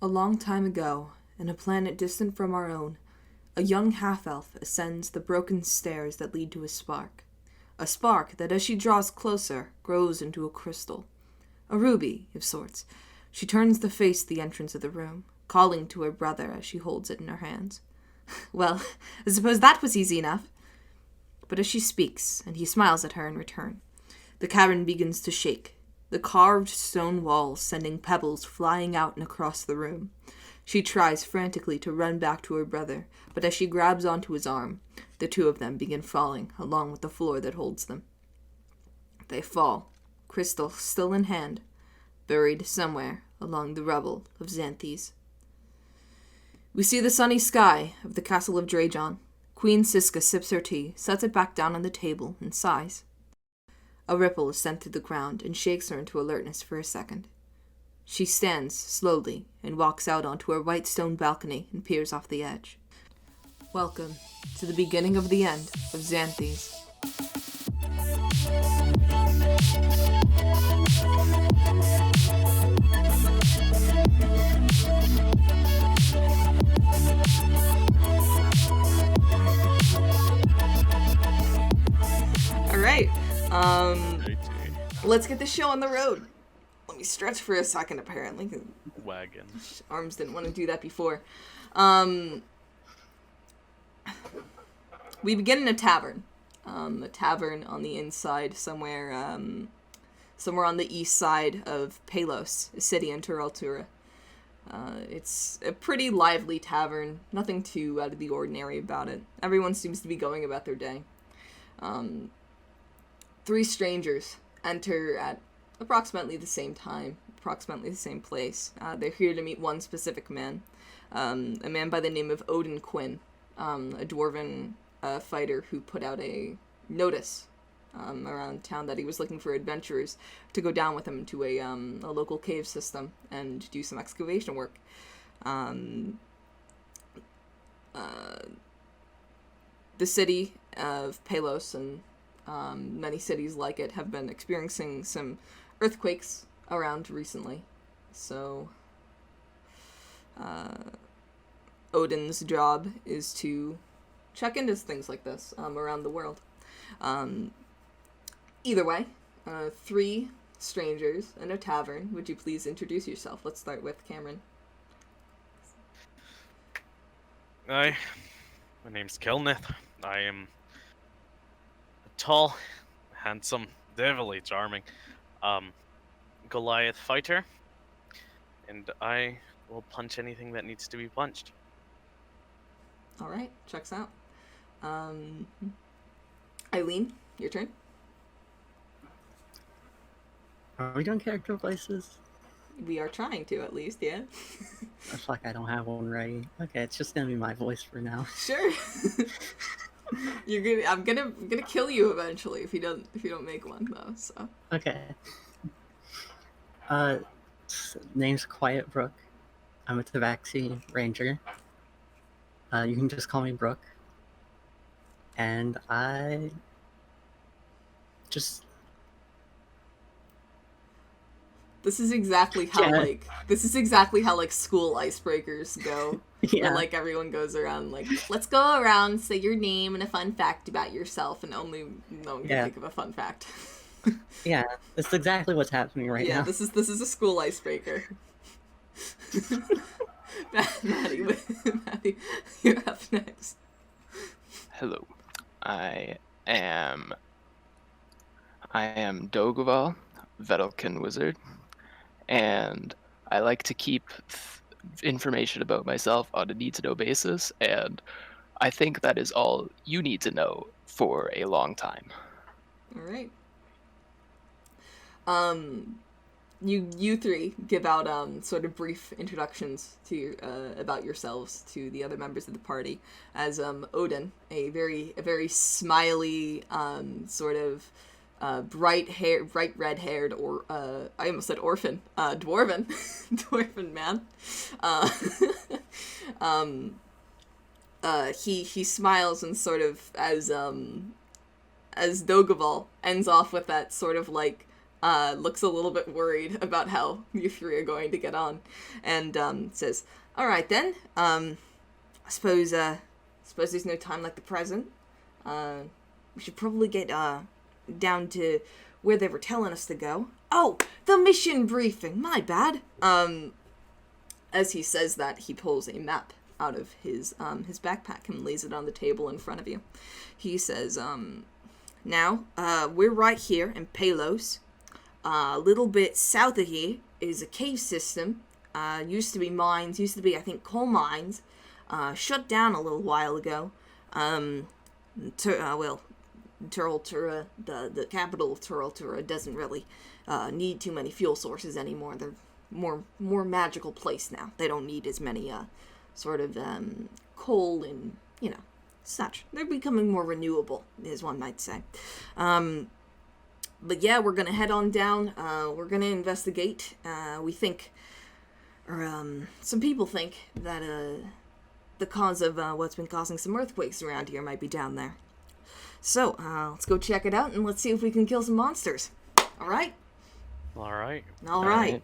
A long time ago, in a planet distant from our own, a young half-elf ascends the broken stairs that lead to a spark. A spark that, as she draws closer, grows into a crystal. A ruby, of sorts. She turns to face the entrance of the room, calling to her brother as she holds it in her hands. Well, I suppose that was easy enough. But as she speaks, and he smiles at her in return, the cavern begins to shake, the carved stone walls sending pebbles flying out and across the room. She tries frantically to run back to her brother, but as she grabs onto his arm, the two of them begin falling along with the floor that holds them. They fall, crystal still in hand, buried somewhere along the rubble of Xanthes. We see the sunny sky of the castle of Drajon. Queen Siska sips her tea, sets it back down on the table, and sighs. A ripple is sent through the ground and shakes her into alertness for a second. She stands slowly and walks out onto her white stone balcony and peers off the edge. Welcome to the beginning of the end of Xanthes. All right. Let's get this show on the road. Let me stretch for a second, apparently. Wagon. Arms didn't want to do that before. We begin in a tavern. A tavern on the inside, somewhere on the east side of Palos, a city in Turaltura. It's a pretty lively tavern. Nothing too out of the ordinary about it. Everyone seems to be going about their day. Three strangers enter at approximately the same time, approximately the same place. They're here to meet one specific man, a man by the name of Odin Quinn, a dwarven fighter who put out a notice around town that he was looking for adventurers to go down with him into a local cave system and do some excavation work. The city of Palos and many cities like it have been experiencing some earthquakes around recently. So, Odin's job is to check into things like this around the world. Either way, three strangers in a tavern. Would you please introduce yourself? Let's start with Cameron. Hi, my name's Kelnith. I am a tall, handsome, devilly charming Goliath fighter, and I will punch anything that needs to be punched. Alright, checks out. EILEEN, your turn. Are we doing character voices? We are trying to, at least, yeah. I feel like I don't have one ready. Okay, it's just gonna be my voice for now. Sure. I'm gonna kill you eventually if you don't make one though. So. Okay. Name's Quiet Brook. I'm a Tabaxi ranger. You can just call me Brook. And I just. This is exactly how school icebreakers go. Yeah. And everyone goes around let's go around, say your name and a fun fact about yourself, and only no one can think of a fun fact. Yeah, that's exactly what's happening right now. Yeah, this is a school icebreaker. Maddie, you're up next. Hello, I am Dhoguval, Vedalken Wizard, and I like to keep information about myself on a need-to-know basis, and I think that is all you need to know for a long time. All right. You three give out sort of brief introductions to about yourselves to the other members of the party, as Odin, a very smiley sort of bright red-haired, or I almost said orphan, dwarven dwarven man. He smiles, and sort of as Dhoguval ends off with that sort of looks a little bit worried about how you three are going to get on, and says, "All right then. I suppose there's no time like the present. We should probably get down to where they were telling us to go. Oh, the mission briefing. My bad." As he says that, he pulls a map out of his backpack and lays it on the table in front of you. He says, "Now, we're right here in Palos. A little bit south of here is a cave system. Used to be mines, I think, coal mines. Shut down a little while ago. Turaltura, the capital of Turaltura, doesn't really need too many fuel sources anymore. They're more magical place now. They don't need as many coal and, such. They're becoming more renewable, as one might say. But yeah, we're gonna head on down. We're gonna investigate. We think, or some people think that the cause of what's been causing some earthquakes around here might be down there. So, let's go check it out and let's see if we can kill some monsters. Alright? Alright. Alright.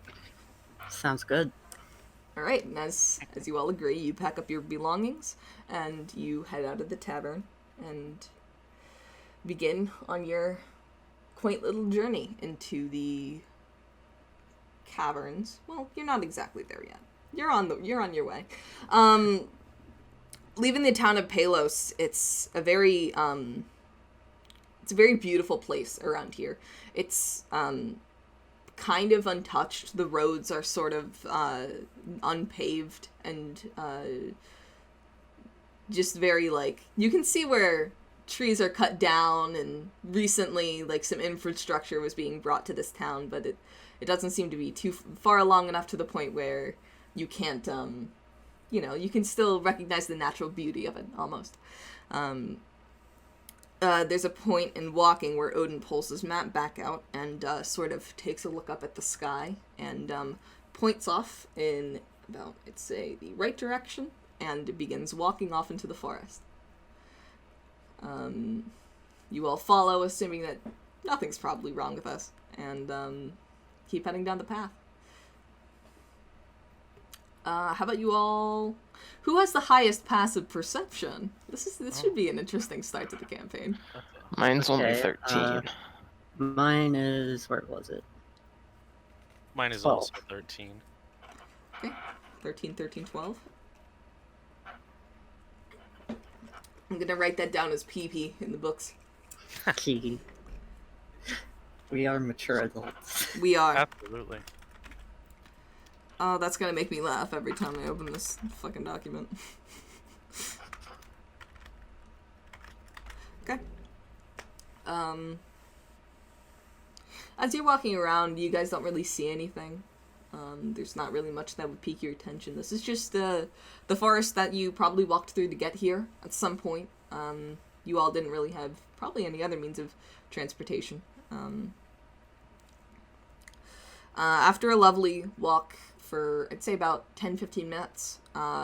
Sounds good. Alright, and as you all agree, you pack up your belongings and you head out of the tavern and begin on your quaint little journey into the caverns. Well, you're not exactly there yet. You're on your way. Leaving the town of Palos, it's a very beautiful place around here. It's kind of untouched. The roads are sort of unpaved and just very, you can see where trees are cut down, and recently, some infrastructure was being brought to this town, but it doesn't seem to be too far along enough to the point where you can't, you can still recognize the natural beauty of it, almost. There's a point in walking where Odin pulls his map back out and sort of takes a look up at the sky and points off in about, I'd say, the right direction and begins walking off into the forest. You all follow, assuming that nothing's probably wrong with us, and keep heading down the path. How about you all? Who has the highest passive perception? This should be an interesting start to the campaign. Mine's only Okay, 13. Mine is, where was it? Mine is 12. also 13. Okay, 13, 13, 12. I'm gonna write that down as PP in the books. Key. We are mature adults. We are. Absolutely. Oh, that's gonna make me laugh every time I open this fucking document. Okay. As you're walking around, you guys don't really see anything. There's not really much that would pique your attention. This is just the forest that you probably walked through to get here at some point. You all didn't really have probably any other means of transportation. After a lovely walk for, I'd say, about 10-15 minutes,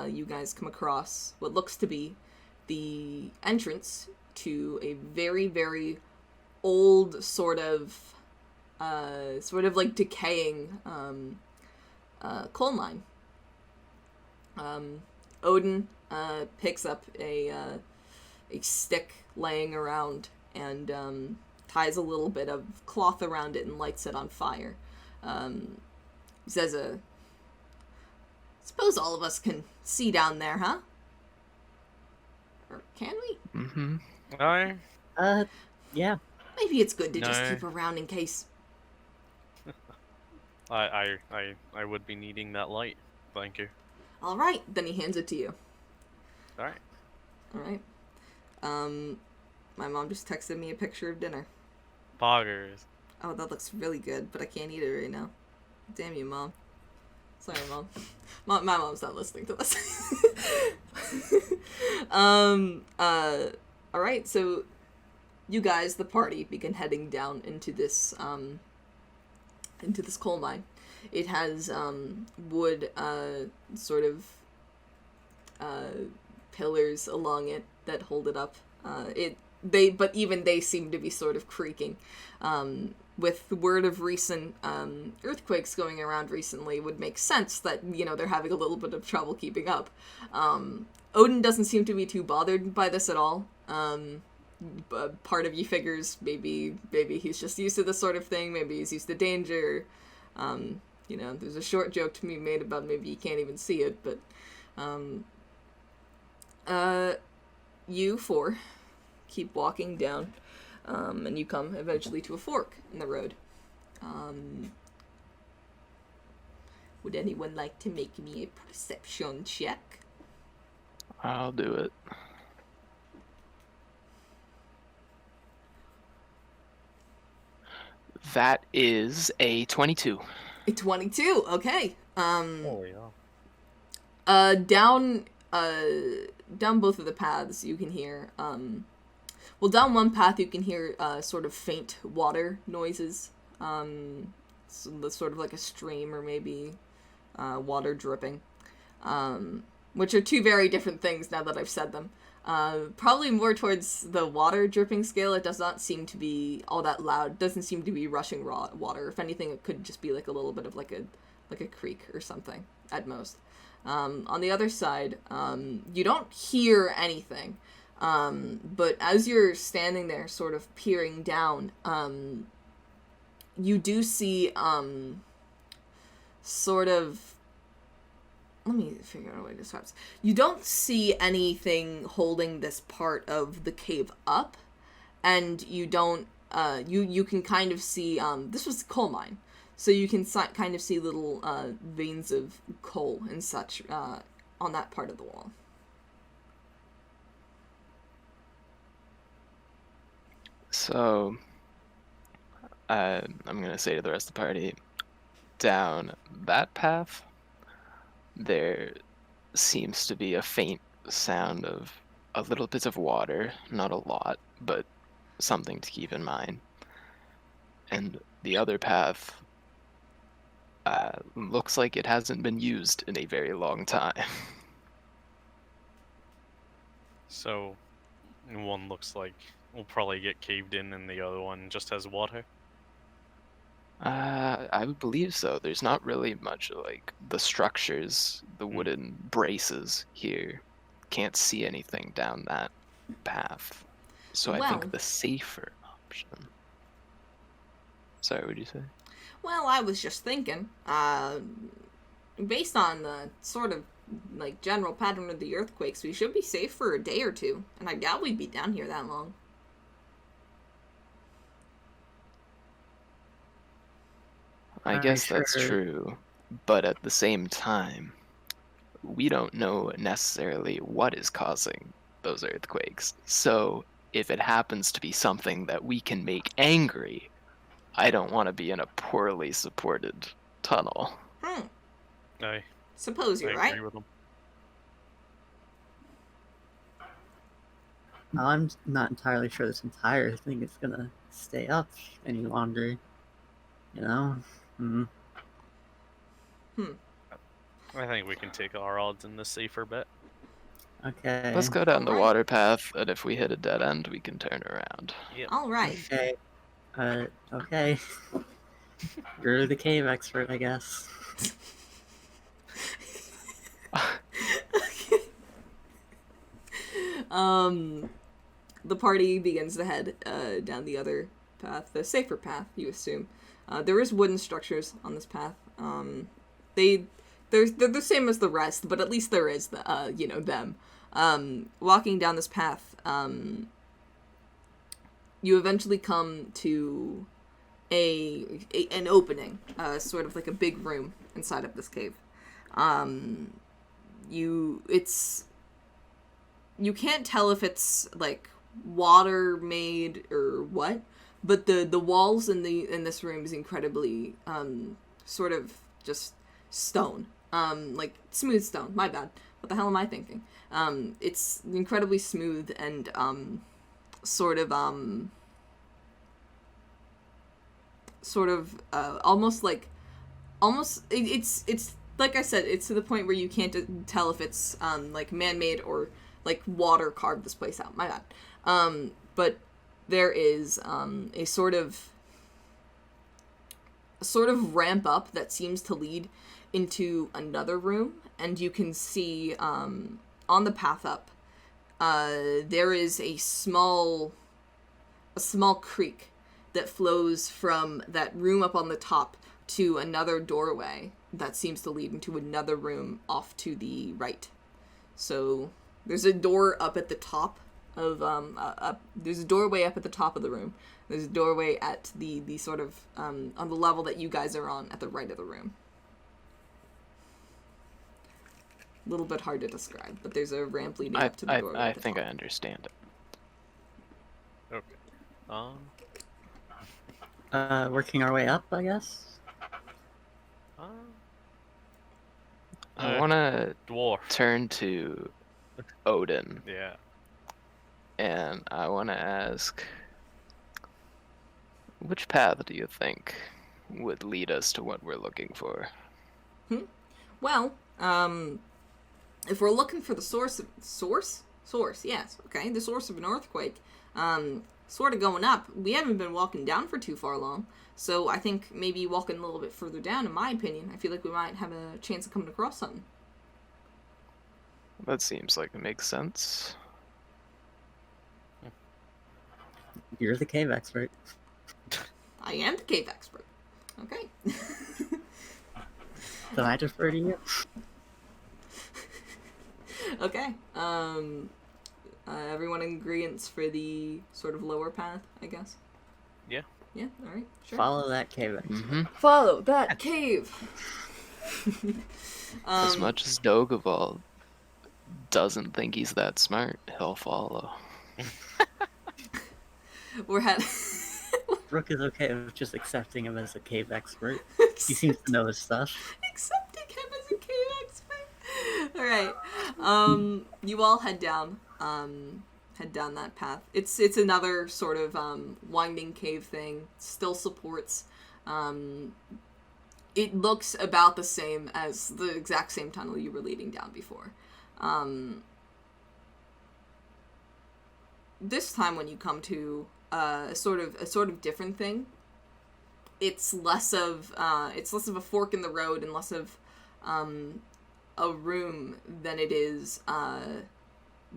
you guys come across what looks to be the entrance to a very, very old sort of decaying coal mine. Odin picks up a stick laying around and ties a little bit of cloth around it and lights it on fire. He says, suppose all of us can see down there, huh? Or can we? Mm-hmm. Yeah. Maybe it's good to just No. keep around in case. I would be needing that light. Thank you. Alright, then he hands it to you. Alright. Alright. My mom just texted me a picture of dinner. Poggers. Oh, that looks really good, but I can't eat it right now. Damn you, Mom. Sorry, Mom. My mom's not listening to this. Alright, so you guys, the party, begin heading down into this coal mine. It has, wood, pillars along it that hold it up. But even they seem to be sort of creaking. with the word of recent earthquakes going around recently, would make sense that, you know, they're having a little bit of trouble keeping up. Odin doesn't seem to be too bothered by this at all. Part of you figures maybe he's just used to this sort of thing, maybe he's used to danger. You know, there's a short joke to be made about maybe you can't even see it, but you four keep walking down, and you come eventually to a fork in the road. Would anyone like to make me a perception check? I'll do it. That is a 22. A 22, okay. Oh, yeah. Down both of the paths you can hear, well, down one path you can hear, sort of faint water noises, so sort of like a stream or maybe, water dripping, which are two very different things now that I've said them. Probably more towards the water dripping scale. It does not seem to be all that loud. It doesn't seem to be rushing raw water. If anything, it could just be like a little bit of like a creek or something at most. On the other side, you don't hear anything. But as you're standing there sort of peering down, you do see, sort of, let me figure out a way to describe this. You don't see anything holding this part of the cave up, and you don't, you can kind of see, this was a coal mine, so you can kind of see little, veins of coal and such, on that part of the wall. So, I'm gonna say to the rest of the party, down that path, there seems to be a faint sound of a little bit of water, not a lot, but something to keep in mind. And the other path looks like it hasn't been used in a very long time. So, one looks like we'll probably get caved in, and the other one just has water. I would believe so. There's not really much like the structures, the wooden braces here. Can't see anything down that path. So I think the safer option. Sorry, what did you say? Well, I was just thinking, based on the sort of, like, general pattern of the earthquakes, we should be safe for a day or two, and I doubt we'd be down here that long. I guess that's true, but at the same time, we don't know necessarily what is causing those earthquakes. So if it happens to be something that we can make angry, I don't want to be in a poorly supported tunnel. I Suppose you're right. agree with them. I'm not entirely sure this entire thing is gonna stay up any longer. You know? I think we can take our odds in the safer bet. Okay. Let's go down the water path, and if we hit a dead end, we can turn around. Yep. All right. Okay. Okay. You're the cave expert, I guess. The party begins to head down the other path, the safer path, you assume. There is wooden structures on this path. They're the same as the rest, but at least there is them. Walking down this path, you eventually come to an opening, sort of like a big room inside of this cave. You can't tell if it's like water made or what, but the walls in this room is incredibly sort of just stone, like smooth stone. My bad. What the hell am I thinking? It's incredibly smooth and it's like I said, it's to the point where you can't tell if it's like man-made or like water carved this place out. My bad. But there is a sort of sort of ramp up that seems to lead into another room, and you can see on the path up there is a small creek that flows from that room up on the top to another doorway that seems to lead into another room off to the right. So there's a door up at the top of there's a doorway up at the top of the room. There's a doorway at the sort of on the level that you guys are on at the right of the room. A little bit hard to describe, but there's a ramp leading up to the doorway. I think I understand it. Okay. Working our way up, I guess. I want to dwarf. turn to Odin, Yeah. and I want to ask, which path do you think would lead us to what we're looking for? Well, if we're looking for the source, yes, okay, the source of an earthquake, sort of going up, we haven't been walking down for too far long, so I think maybe walking a little bit further down, in my opinion, I feel like we might have a chance of coming across something. That seems like it makes sense. You're the cave expert. I am the cave expert. Okay. So I defer to you. Okay. Everyone in agreement for the sort of lower path, I guess? Yeah. Yeah, alright, sure. Follow that cave expert. Mm-hmm. Follow that cave! As much as Dhoguval doesn't think he's that smart, he'll follow. We're heading... Brook is okay with just accepting him as a cave expert. He seems to know his stuff. Accepting him as a cave expert. Alright. You all head down that path. It's another sort of winding cave thing. Still supports. It looks about the same as the exact same tunnel you were leading down before. This time when you come to a sort of different thing, it's less of a fork in the road and less of a room than it is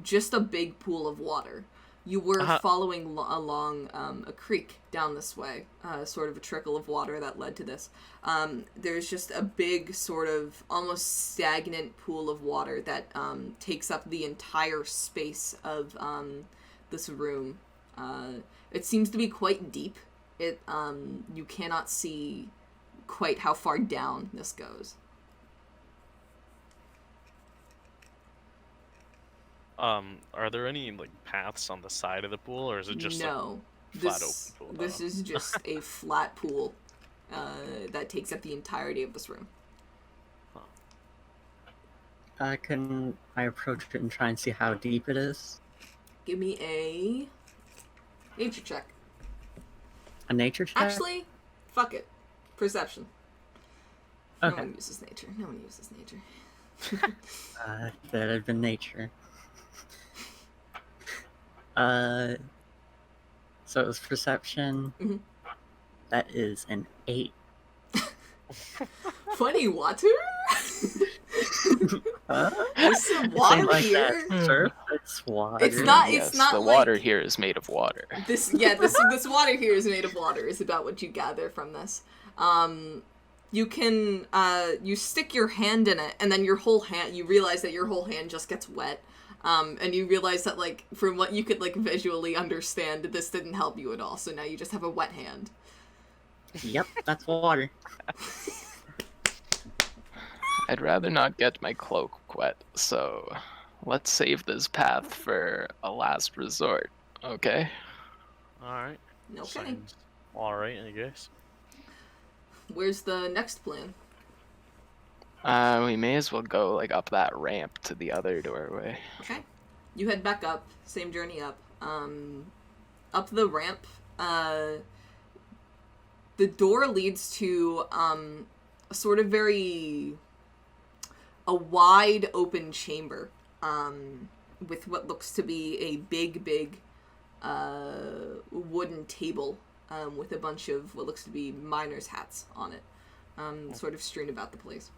just a big pool of water. You were following along a creek down this way, sort of a trickle of water that led to this. There's just a big sort of almost stagnant pool of water that takes up the entire space of this room. It seems to be quite deep. You cannot see quite how far down this goes. Are there any like paths on the side of the pool, or is it just no? A flat open pool? This is just a flat pool that takes up the entirety of this room. Can I approach it and try and see how deep it is? Give me a nature check. A nature check? Actually, fuck it. Perception. Okay. No one uses nature. No one uses nature. That had been nature. So it was perception. Mm-hmm. That is an 8. Funny water? Huh? There's some water Like here. that. Surface water. It's not. Yes, It's not the like, water here is made of water. This water here is made of water. Is about what you gather from this. You can you stick your hand in it, and then your whole hand. You realize that your whole hand just gets wet. And you realize that, like, from what you could, like, visually understand, this didn't help you at all, so now you just have a wet hand. Yep, that's water. I'd rather not get my cloak wet, so let's save this path for a last resort, okay? Alright. Okay. Sounds alright, I guess. Where's the next plan? We may as well go, like, up that ramp to the other doorway. Okay. You head back up, same journey up. Up the ramp, the door leads to, a sort of a wide open chamber, with what looks to be a big, wooden table, with a bunch of what looks to be miners' hats on it, sort of strewn about the place.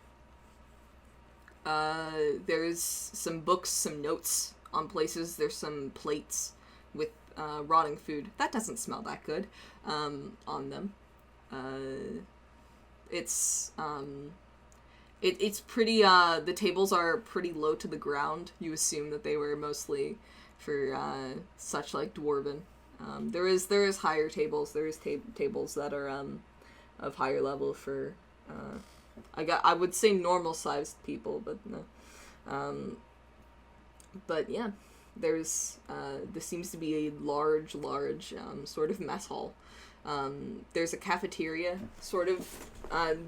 There's some books, some notes on places. There's some plates with rotting food. That doesn't smell that good on them. It's pretty, the tables are pretty low to the ground. You assume that they were mostly for such like dwarven. There is higher tables. There is tables that are of higher level for I would say normal sized people, but no. But yeah, this seems to be a large sort of mess hall. There's a cafeteria, sort of.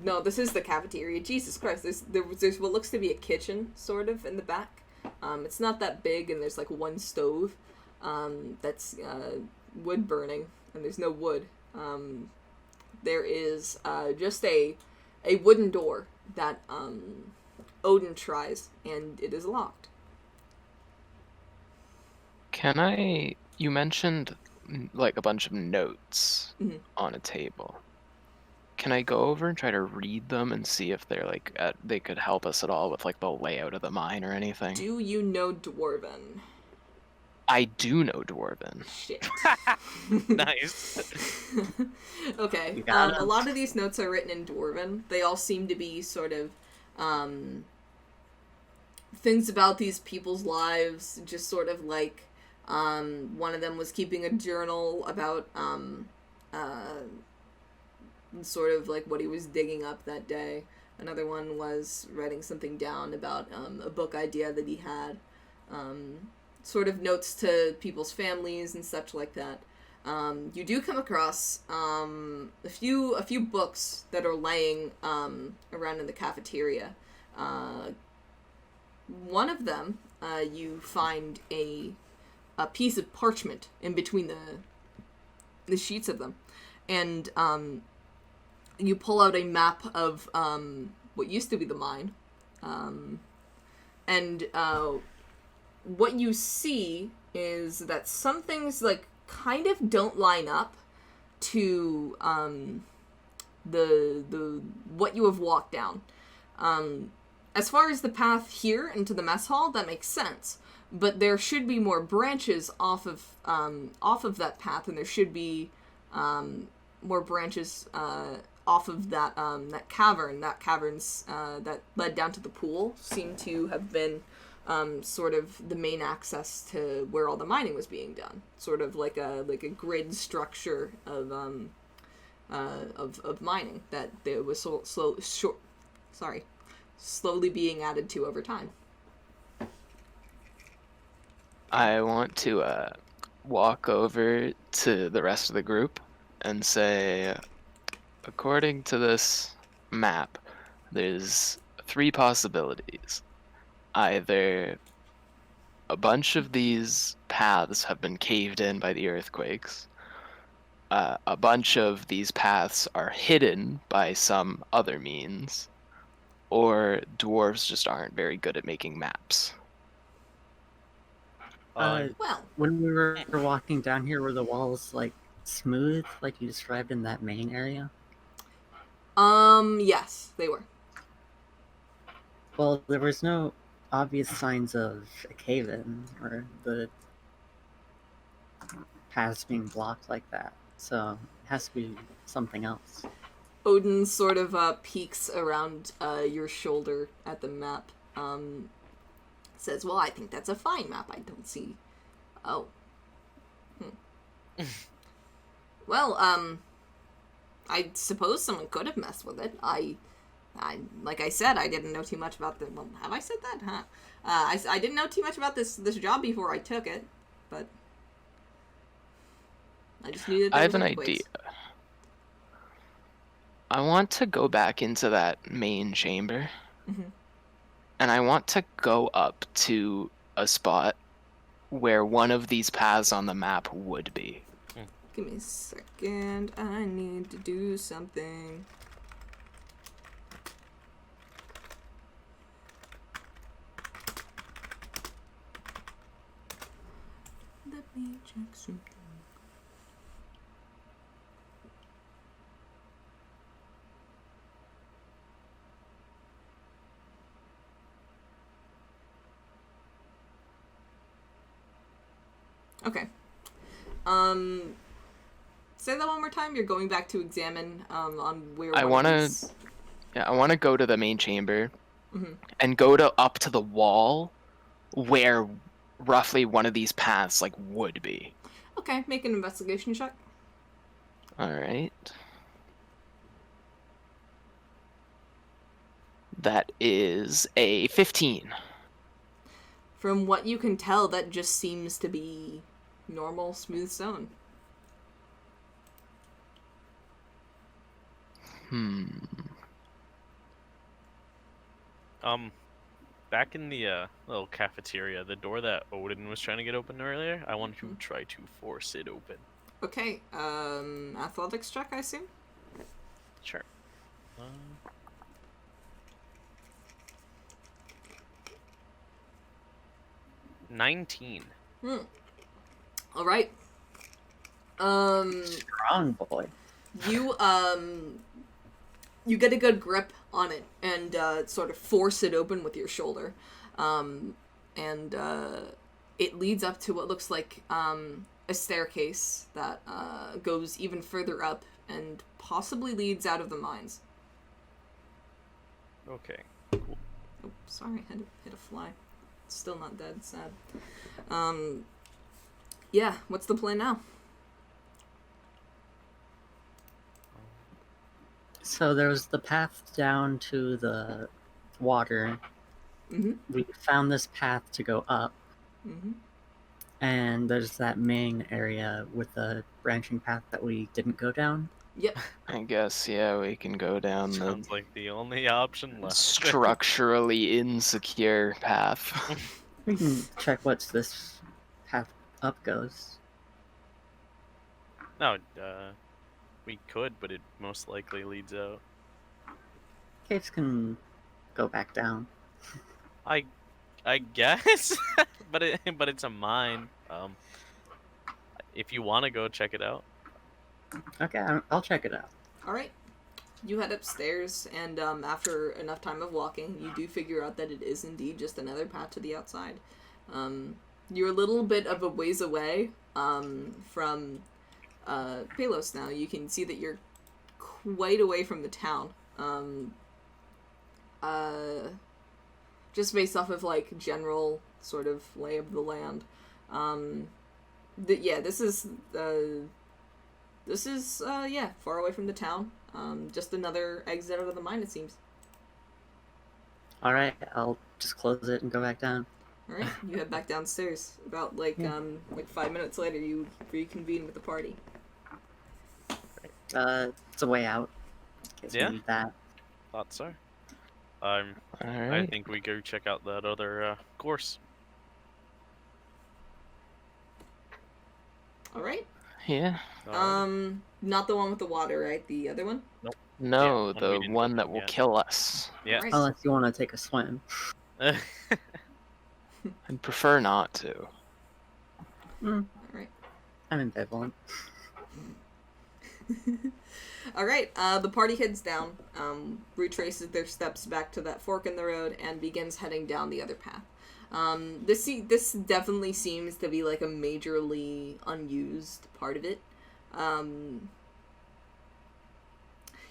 No, this is the cafeteria. Jesus Christ, there's what looks to be a kitchen, sort of, in the back. It's not that big, and there's like one stove that's wood burning, and there's no wood. There is just a wooden door that Odin tries, and it is locked. You mentioned like a bunch of notes on a table. Can I go over and try to read them and see if they're like they could help us at all with like the layout of the mine or anything? Do you know Dwarven? I do know Dwarven. Shit. Nice. Okay. A lot of these notes are written in Dwarven. They all seem to be sort of things about these people's lives, just sort of like one of them was keeping a journal about sort of like what he was digging up that day. Another one was writing something down about a book idea that he had. Sort of notes to people's families and such like that. You do come across a few books that are laying around in the cafeteria. One of them, you find a piece of parchment in between the sheets of them, and you pull out a map of what used to be the mine, and what you see is that some things like kind of don't line up to the what you have walked down. As far as the path here into the mess hall, that makes sense. But there should be more branches off of that path, and there should be more branches off of that that cavern. That cavern's that led down to the pool seemed to have been sort of the main access to where all the mining was being done. Sort of like a grid structure of mining that there was slowly being added to over time. I want to walk over to the rest of the group and say, according to this map, there's 3 possibilities. Either a bunch of these paths have been caved in by the earthquakes, a bunch of these paths are hidden by some other means, or dwarves just aren't very good at making maps. Well, when we were walking down here, were the walls like smooth, like you described in that main area? Yes, they were. Well, there was no obvious signs of a cave-in or the paths being blocked like that, so it has to be something else. Odin sort of peeks around your shoulder at the map. Says, "Well, I think that's a fine map. I don't see." Oh. Well, I suppose someone could have messed with it. I like I said, I didn't know too much about the. Well, have I said that? Huh? I didn't know too much about this job before I took it, but I just knew that there I have was an earthquakes. idea. I want to go back into that main chamber, and I want to go up to a spot where one of these paths on the map would be. Give me a second. I need to do something. Let me check something. Okay. Say that one more time. You're going back to examine on where I one of wanna- these- Yeah, I want to go to the main chamber Mhm. and go up to the wall where roughly one of these paths like would be. Okay, make an investigation check. All right. That is a 15. From what you can tell, that just seems to be normal, smooth stone. Back in the little cafeteria, the door that Odin was trying to get open earlier, I want to try to force it open. Okay, athletics check, I assume? Sure. 19. Alright. Strong boy. You get a good grip on it and sort of force it open with your shoulder. And it leads up to what looks like a staircase that goes even further up and possibly leads out of the mines. Okay, cool. Oh, sorry, I hit a fly. Still not dead, sad. Yeah, what's the plan now? So there was the path down to the water. Mm-hmm. We found this path to go up. Mm-hmm. And there's that main area with the branching path that we didn't go down. Yep. I guess, yeah, we can go down the Sounds like the only option left. structurally insecure path. We can check what's this path up goes. No, we could, but it most likely leads out. Caves can go back down. I guess, but it's a mine. If you want to go check it out. Okay, I'll check it out. Alright. You head upstairs, and after enough time of walking, you do figure out that it is indeed just another path to the outside. You're a little bit of a ways away from Palos now. You can see that you're quite away from the town. Just based off of, like, general sort of lay of the land. This is far away from the town. Just another exit out of the mine, it seems. Alright, I'll just close it and go back down. Alright, you head back downstairs. About, like 5 minutes later, you reconvene with the party. It's a way out. In case Yeah. we need that. Thought so. All I right. think we go check out that other course. Alright. Yeah. Not the one with the water, right? The other one? No, Yeah, the we didn't one open that will yet. kill us. Yeah. Alright. Unless you want to take a swim. I'd prefer not to. Alright. I'm ambivalent. Alright, the party heads down, retraces their steps back to that fork in the road, and begins heading down the other path. This definitely seems to be, like, a majorly unused part of it.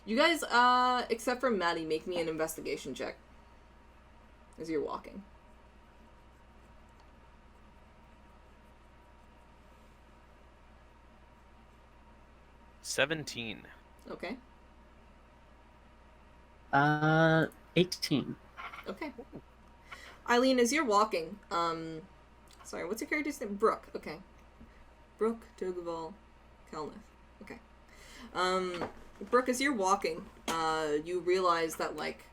You guys, except for Maddie, make me an investigation check as you're walking. $17. Okay. 18. Okay. EILEEN, as you're walking, sorry, what's your character's name? Brook, okay. Brook, Dhoguval, Kelnith. Okay. Brook, as you're walking, you realize that, like,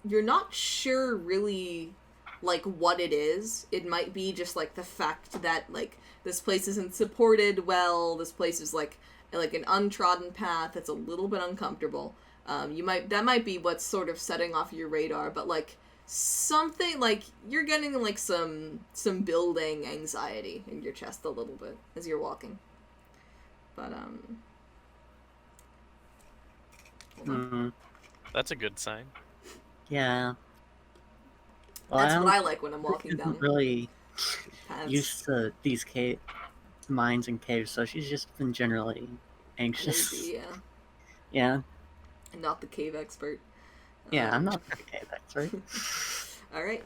you're not sure really, like, what it is. It might be just, like, the fact that, like, this place isn't supported well, this place is, like an untrodden path that's a little bit uncomfortable. That might be what's sort of setting off your radar, but, like, something, like, you're getting, like, some building anxiety in your chest a little bit as you're walking. But, hold on. That's a good sign. Yeah. Well, That's I'm what I like when I'm walking down really paths. used to these mines and caves, so she's just been generally anxious. Maybe, yeah. Yeah. Not the cave expert. Yeah, I'm not a cave expert. Alright,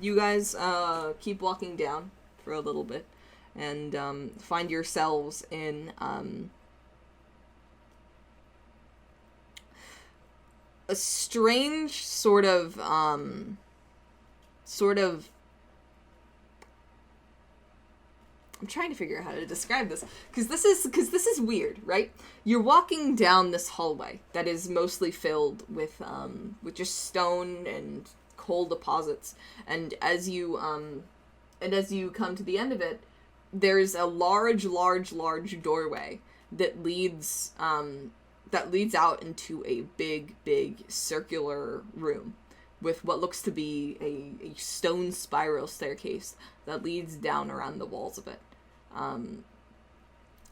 you guys, keep walking down for a little bit, and, find yourselves in, a strange sort of, I'm trying to figure out how to describe this, because this is weird, right? You're walking down this hallway that is mostly filled with just stone and coal deposits, and as you come to the end of it, there's a large doorway that leads out into a big circular room with what looks to be a stone spiral staircase that leads down around the walls of it.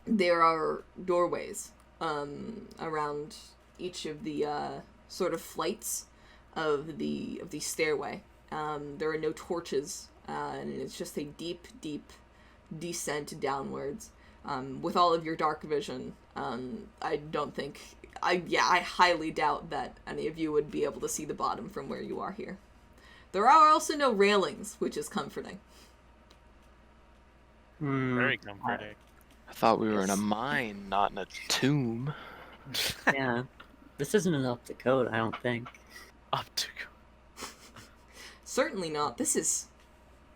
There are doorways around each of the sort of flights of the stairway. There are no torches, and it's just a deep descent downwards. With all of your dark vision, I highly doubt that any of you would be able to see the bottom from where you are here. There are also no railings, which is comforting. Very comforting. I thought we were in a mine, not in a tomb. Yeah. This isn't an up to code, I don't think. Up to go. Certainly not. This is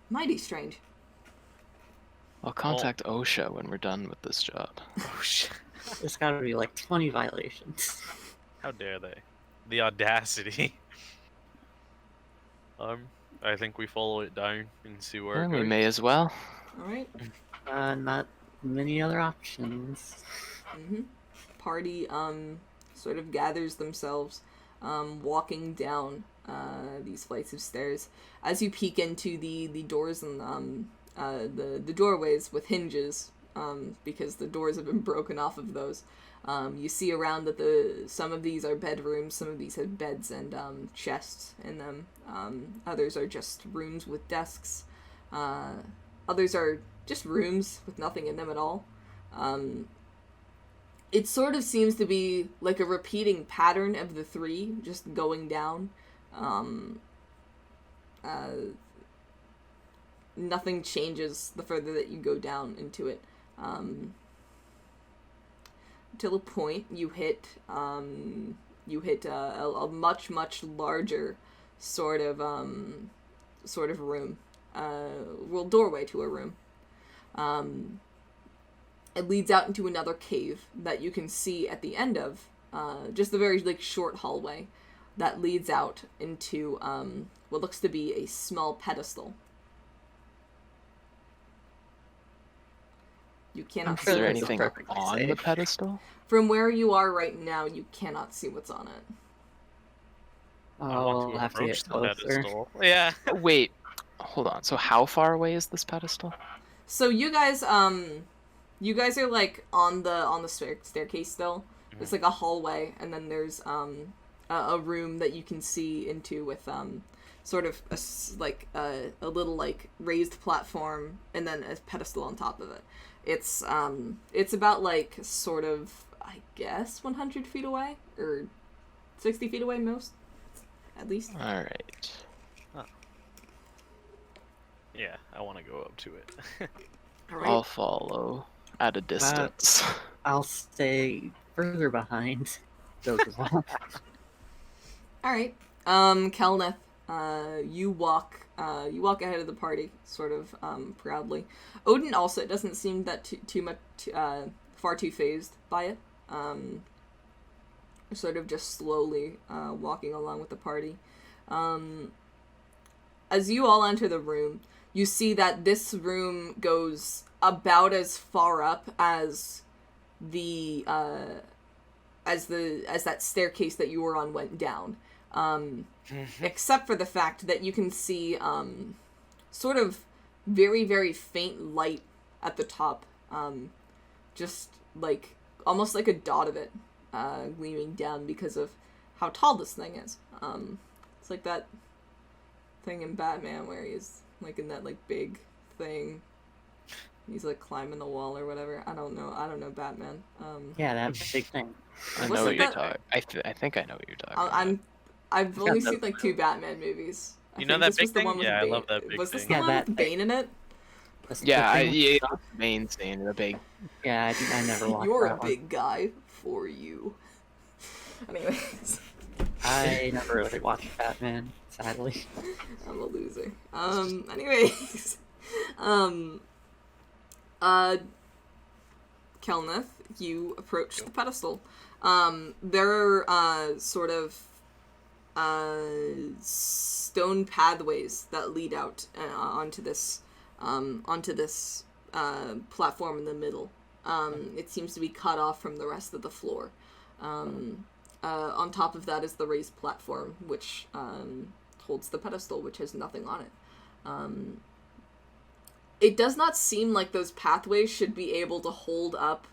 mighty strange. I'll contact OSHA when we're done with this job. Oh shit. There's gotta be like 20 violations. How dare they? The audacity. I think we follow it down and see where Well, it we goes. may as well. Alright. Not many other options. Party, sort of gathers themselves, walking down, these flights of stairs. As you peek into the doors and, the doorways with hinges, because the doors have been broken off of those, you see around that some of these are bedrooms, some of these have beds and, chests in them. Others are just rooms with desks. Others are just rooms with nothing in them at all. It sort of seems to be like a repeating pattern of the three, just going down. Nothing changes the further that you go down into it. Till a point you hit a much larger sort of room. Doorway to a room. It leads out into another cave that you can see at the end of, just a very short hallway that leads out into what looks to be a small pedestal. You cannot Is see there what's anything perfectly on safe. the pedestal? From where you are right now, you cannot see what's on it. I want I'll have to approach get the closer. pedestal. Yeah. Wait, hold on. So how far away is this pedestal? So you guys are like on the staircase still. It's like a hallway, and then there's a room that you can see into with sort of a little like raised platform, and then a pedestal on top of it. It's about like sort of, I guess, 100 feet away, or 60 feet away most, at least. All right. Yeah, I want to go up to it. All right. I'll follow at a distance. I'll stay further behind Dhoguval. All right. Kelnith, you walk ahead of the party, sort of proudly. Odin also, it doesn't seem that too much far too phased by it. Sort of just slowly walking along with the party. As you all enter the room, you see that this room goes about as far up as as that staircase that you were on went down. Except for the fact that you can see sort of very faint light at the top, just like almost like a dot of it gleaming down because of how tall this thing is. It's like that thing in Batman where he's like in that like big thing He's like climbing the wall or whatever. I don't know Batman. Yeah, that's a big thing. I know Wasn't what you're that- talking. I think I know what you're talking about. I've Yeah, only that's seen like 2 Batman movies. I You know think that this big was the thing? one with Yeah, I Bane. love that big Was this thing. the Yeah, one that with Bane in it? That's the Yeah, thing with yeah, stuff. the main scene, the big. Yeah, I never watched You're that a big guy for you. Anyways, I never really watched Batman, sadly. I'm a loser. Anyways, Kelnith, you approach the pedestal. There are sort of stone pathways that lead out onto this platform in the middle. It seems to be cut off from the rest of the floor. On top of that is the raised platform, which holds the pedestal, which has nothing on it. It does not seem like those pathways should be able to hold up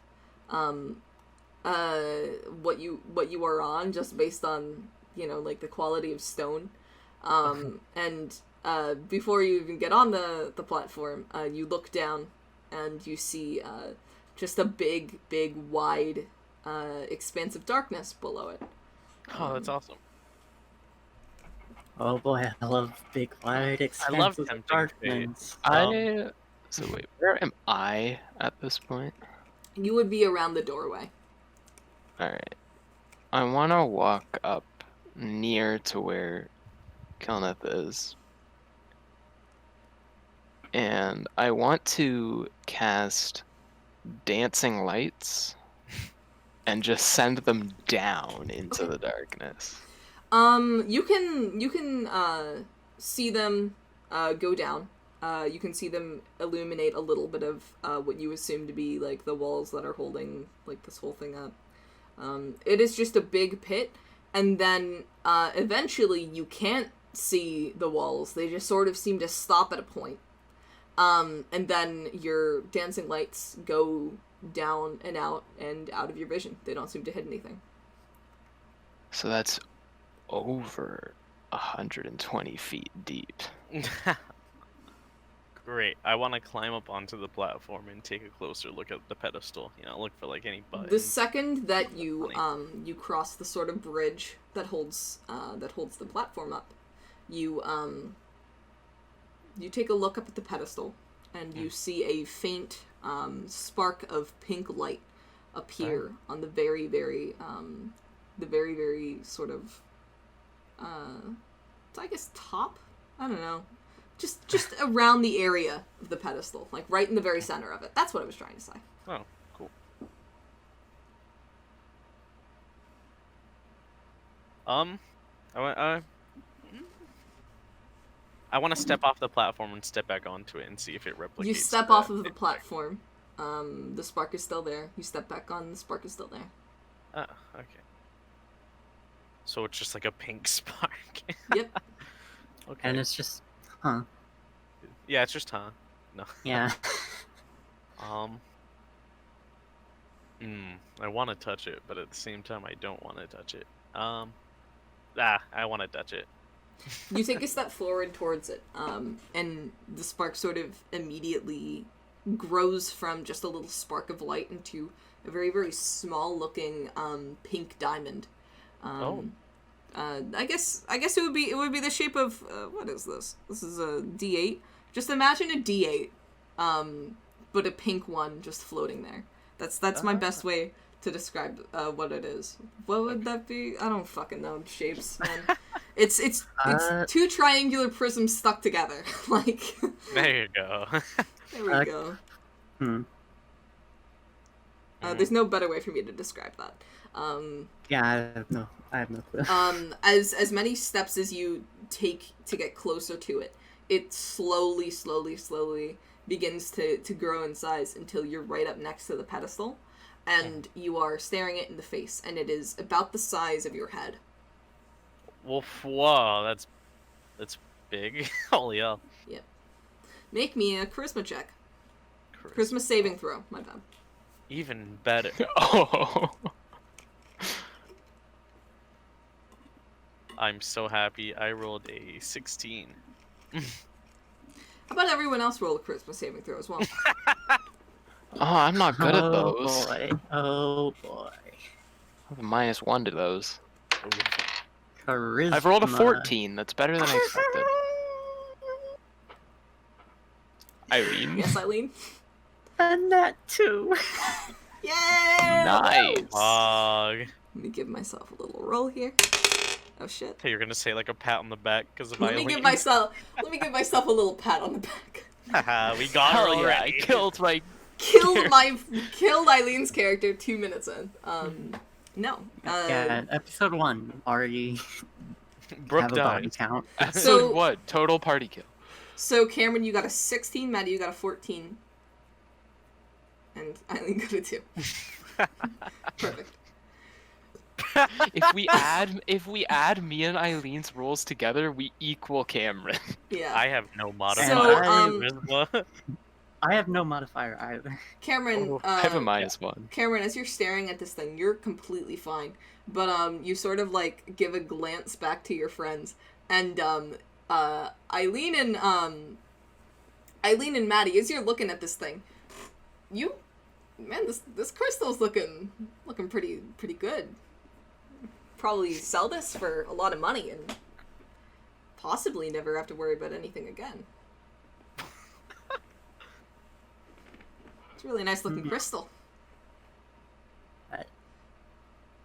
what you are on, just based on, you know, like the quality of stone. And before you even get on the platform, you look down and you see just a big wide expanse of darkness below it. Oh, that's awesome. Oh boy, I love big wide love expanses of tempting darkness. So wait, where am I at this point? You would be around the doorway. Alright. I want to walk up near to where Kelnith is. And I want to cast dancing lights and just send them down into the darkness. You can see them go down. You can see them illuminate a little bit of what you assume to be like the walls that are holding like this whole thing up. It is just a big pit, and then eventually you can't see the walls. They just sort of seem to stop at a point. And then your dancing lights go down and out of your vision. They don't seem to hit anything. So that's over 120 feet deep. Great. I want to climb up onto the platform and take a closer look at the pedestal. You know, look for like any buttons. The second that you Funny. you cross the sort of bridge that holds the platform up, you take a look up at the pedestal, and you see a faint spark of pink light appear on the very sort of I guess top? I don't know. Just around the area of the pedestal, like right in the very center of it. That's what I was trying to say. Oh, cool. I want to step off the platform and step back onto it and see if it replicates. You step off of the platform. The spark is still there. You step back on, the spark is still there. Oh, okay. So it's just like a pink spark. Yep. Okay. And it's just, huh? Yeah, it's just No. Yeah. I want to touch it, but at the same time, I don't want to touch it. I want to touch it. You take a step forward towards it, and the spark sort of immediately grows from just a little spark of light into a very, very small-looking pink diamond. I guess it would be the shape of what is this? This is a D8. Just imagine a D8, but a pink one just floating there. That's my best way to describe what it is. What would that be? I don't fucking know shapes, man. It's 2 triangular prisms stuck together. Like There you go. there we go. There's no better way for me to describe that. Yeah, I have no clue. As many steps as you take to get closer to it, it slowly begins to grow in size until you're right up next to the pedestal, and you are staring it in the face, and it is about the size of your head. Well, whoa, that's big. Holy hell. Yep. Make me a charisma check. Charisma saving throw. My bad. Even better. Oh. I'm so happy. I rolled a 16. How about everyone else roll a charisma saving throw as well? Oh, I'm not good at Oh those. boy. Oh boy. I have a -1 to those. Charisma. I've rolled a 14. That's better than I expected. EILEEN. Yes, EILEEN. And that too. Yay! Nice. Let Let me give myself a little roll here. Oh shit. Hey, you're gonna say like a pat on the back because of Let me give myself a little pat on the back. Haha, we got Hell her yeah, I already. killed my... Killed EILEEN's character 2 minutes in. No. Yeah, episode 1 already Brooke have a body died. count. Episode what? Total party kill. So Cameron, you got a 16. Maddie, you got a 14. And EILEEN got a 2. Perfect. If we add me and EILEEN's rolls together, we equal Cameron. Yeah. I have no So, modifier. Charisma. I have no modifier either. Cameron, I have a -1. Cameron, as you're staring at this thing, you're completely fine. But you sort of like give a glance back to your friends, and EILEEN and Maddie, as you're looking at this thing, man, this crystal's looking pretty good. Probably sell this for a lot of money and possibly never have to worry about anything again. It's a really nice looking crystal.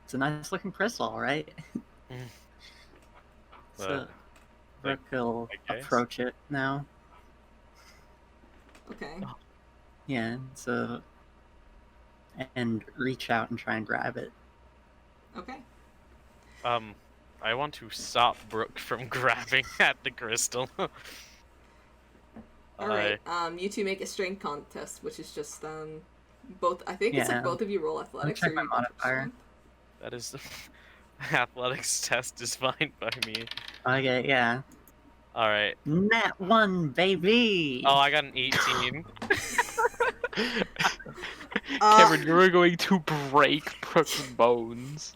It's a nice looking crystal, right? So, Brooke will I guess. approach it now. Okay. Yeah, so... And reach out and try and grab it. Okay. I want to stop Brooke from grabbing at the crystal. Alright, you two make a strength contest, which is just, both, I think it's like Yeah. both of you roll athletics. check or my you modifier. strength. That is... Athletics test is fine by me. Okay, yeah. Alright. Nat 1, baby! Oh, I got an 18. Cameron, you were going to break Brooke's bones.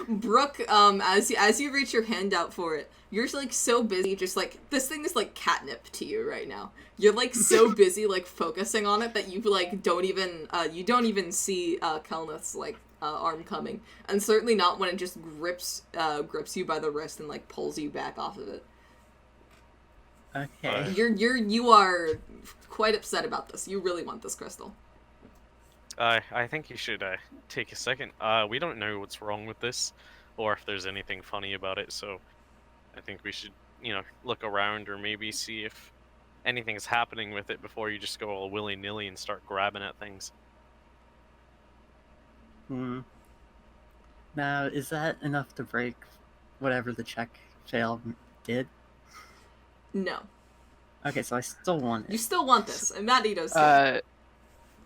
Brooke, as you reach your hand out for it, you're like so busy, just like, this thing is like catnip to you right now. You're like so busy like focusing on it that you like don't even see Kelnith's like arm coming, and certainly not when it just grips you by the wrist and like pulls you back off of it. Okay. You are quite upset about this. You really want this crystal. I think you should take a second. We don't know what's wrong with this, or if there's anything funny about it, so I think we should, look around or maybe see if anything's happening with it before you just go all willy-nilly and start grabbing at things. Now, is that enough to break whatever the check fail did? No. Okay, so I still want You it. still want this, and Maddie does too.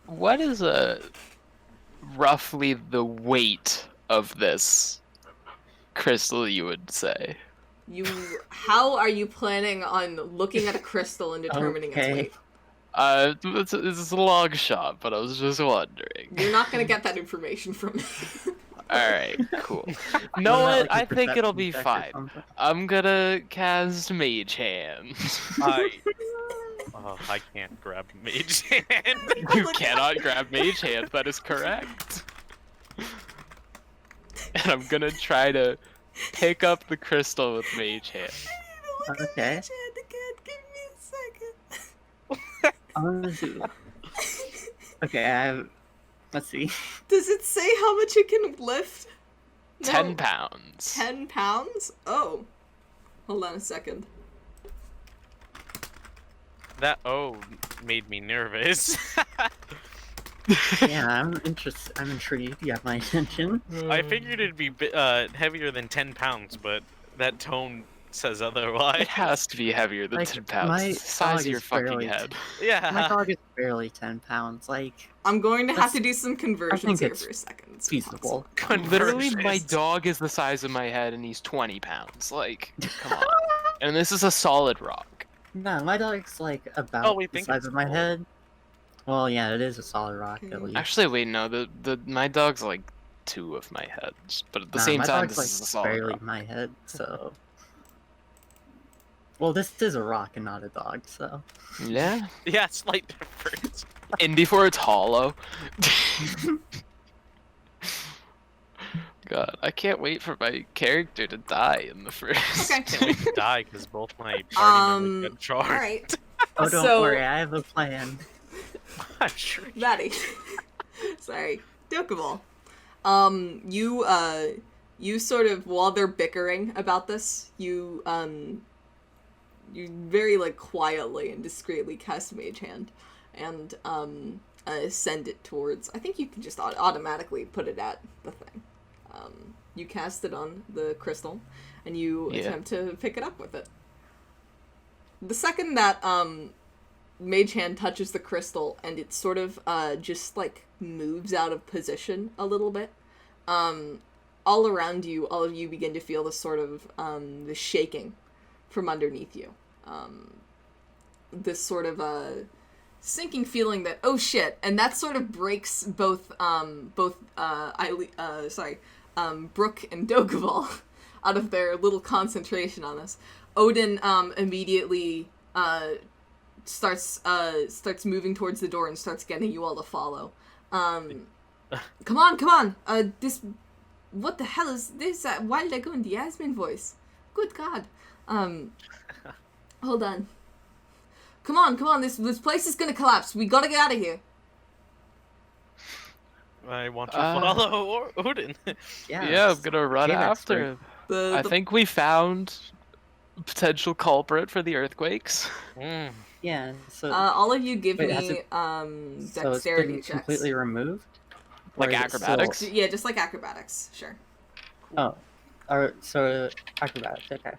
What is roughly the weight of this crystal, you would say? How are you planning on looking at a crystal and determining its Okay. weight? It's a long shot, but I was just wondering. You're not gonna get that information from me. Alright, cool. What Know about, what? like, a I think it'll perception be check or fine. something? I'm gonna cast Mage Hand. I can't grab Mage Hand. You cannot grab Mage Hand, that is correct. And I'm gonna try to pick up the crystal with Mage Hand. Okay. Give me a second. I'm gonna do... Okay, I have... Let's see. Does it say how much it can lift? No. 10 pounds. 10 pounds? Oh. Hold on a second. That made me nervous. Yeah, I'm intrigued. You have my attention. I figured it'd be heavier than 10 pounds, but that tone says otherwise. It has to be heavier than Like, 10 pounds. my It's the size dog of your is fucking barely head. Yeah. My dog is barely 10 pounds. Like, I'm going to have That's- to do some conversions think here it's for a second. It's feasible. Literally, my Conversions. dog is the size of my head and he's 20 pounds. Like, come on. And this is a solid rock. no, my dog's like about we the think size it's of my small. head. Well, yeah, it is a solid rock at least. Actually, wait, no. My dog's like 2 of my heads, but at the Nah, same my time, dog's this is a solid barely rock. my head, so. Well, this is a rock and not a dog, so. Yeah. Yeah, slight difference. in before it's hollow. God, I can't wait for my character to die in the first. Okay. Can't wait to die because both my party members get charged. Alright. Oh, don't So- worry, I have a plan. I'm sure. Maddie. Sorry. Dhoguval. You sort of, while they're bickering about this, you very, like, quietly and discreetly cast Mage Hand, and, send it towards, I think you can just automatically put it at the thing. You cast it on the crystal, and you attempt to pick it up with it. The second that, Mage Hand touches the crystal, and it sort of, just, like, moves out of position a little bit, all around you, all of you begin to feel this sort of, the shaking from underneath you. This sort of, sinking feeling that, oh shit, and that sort of breaks both Brook and Dhoguval out of their little concentration on this. Odin, immediately, starts moving towards the door and starts getting you all to follow. Come on, what the hell is this, Wild Lagoon, the Yasmin voice? Good God. Hold on. Come on, this place is gonna collapse. We gotta get out of here. I want to follow Odin. Yeah, I'm gonna run Game after expert. him. I think we found a potential culprit for the earthquakes. Mm. Yeah, so All of you give Wait, has me, it- so it's dexterity been checks. completely removed? Like Or is it acrobatics? still- Yeah, just like acrobatics, sure. Oh, or so acrobatics. Okay,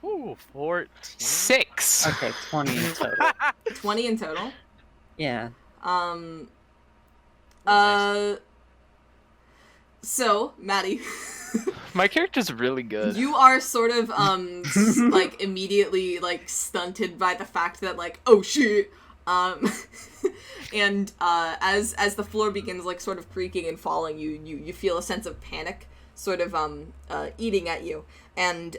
Ooh, 14. 6. okay, 20 in total. 20 in total. Yeah, So, Maddie, My character's really good. you are sort of, like, immediately, like, stunted by the fact that, like, oh shit, and, as the floor begins, like, sort of creaking and falling, you feel a sense of panic, sort of, eating at you, and,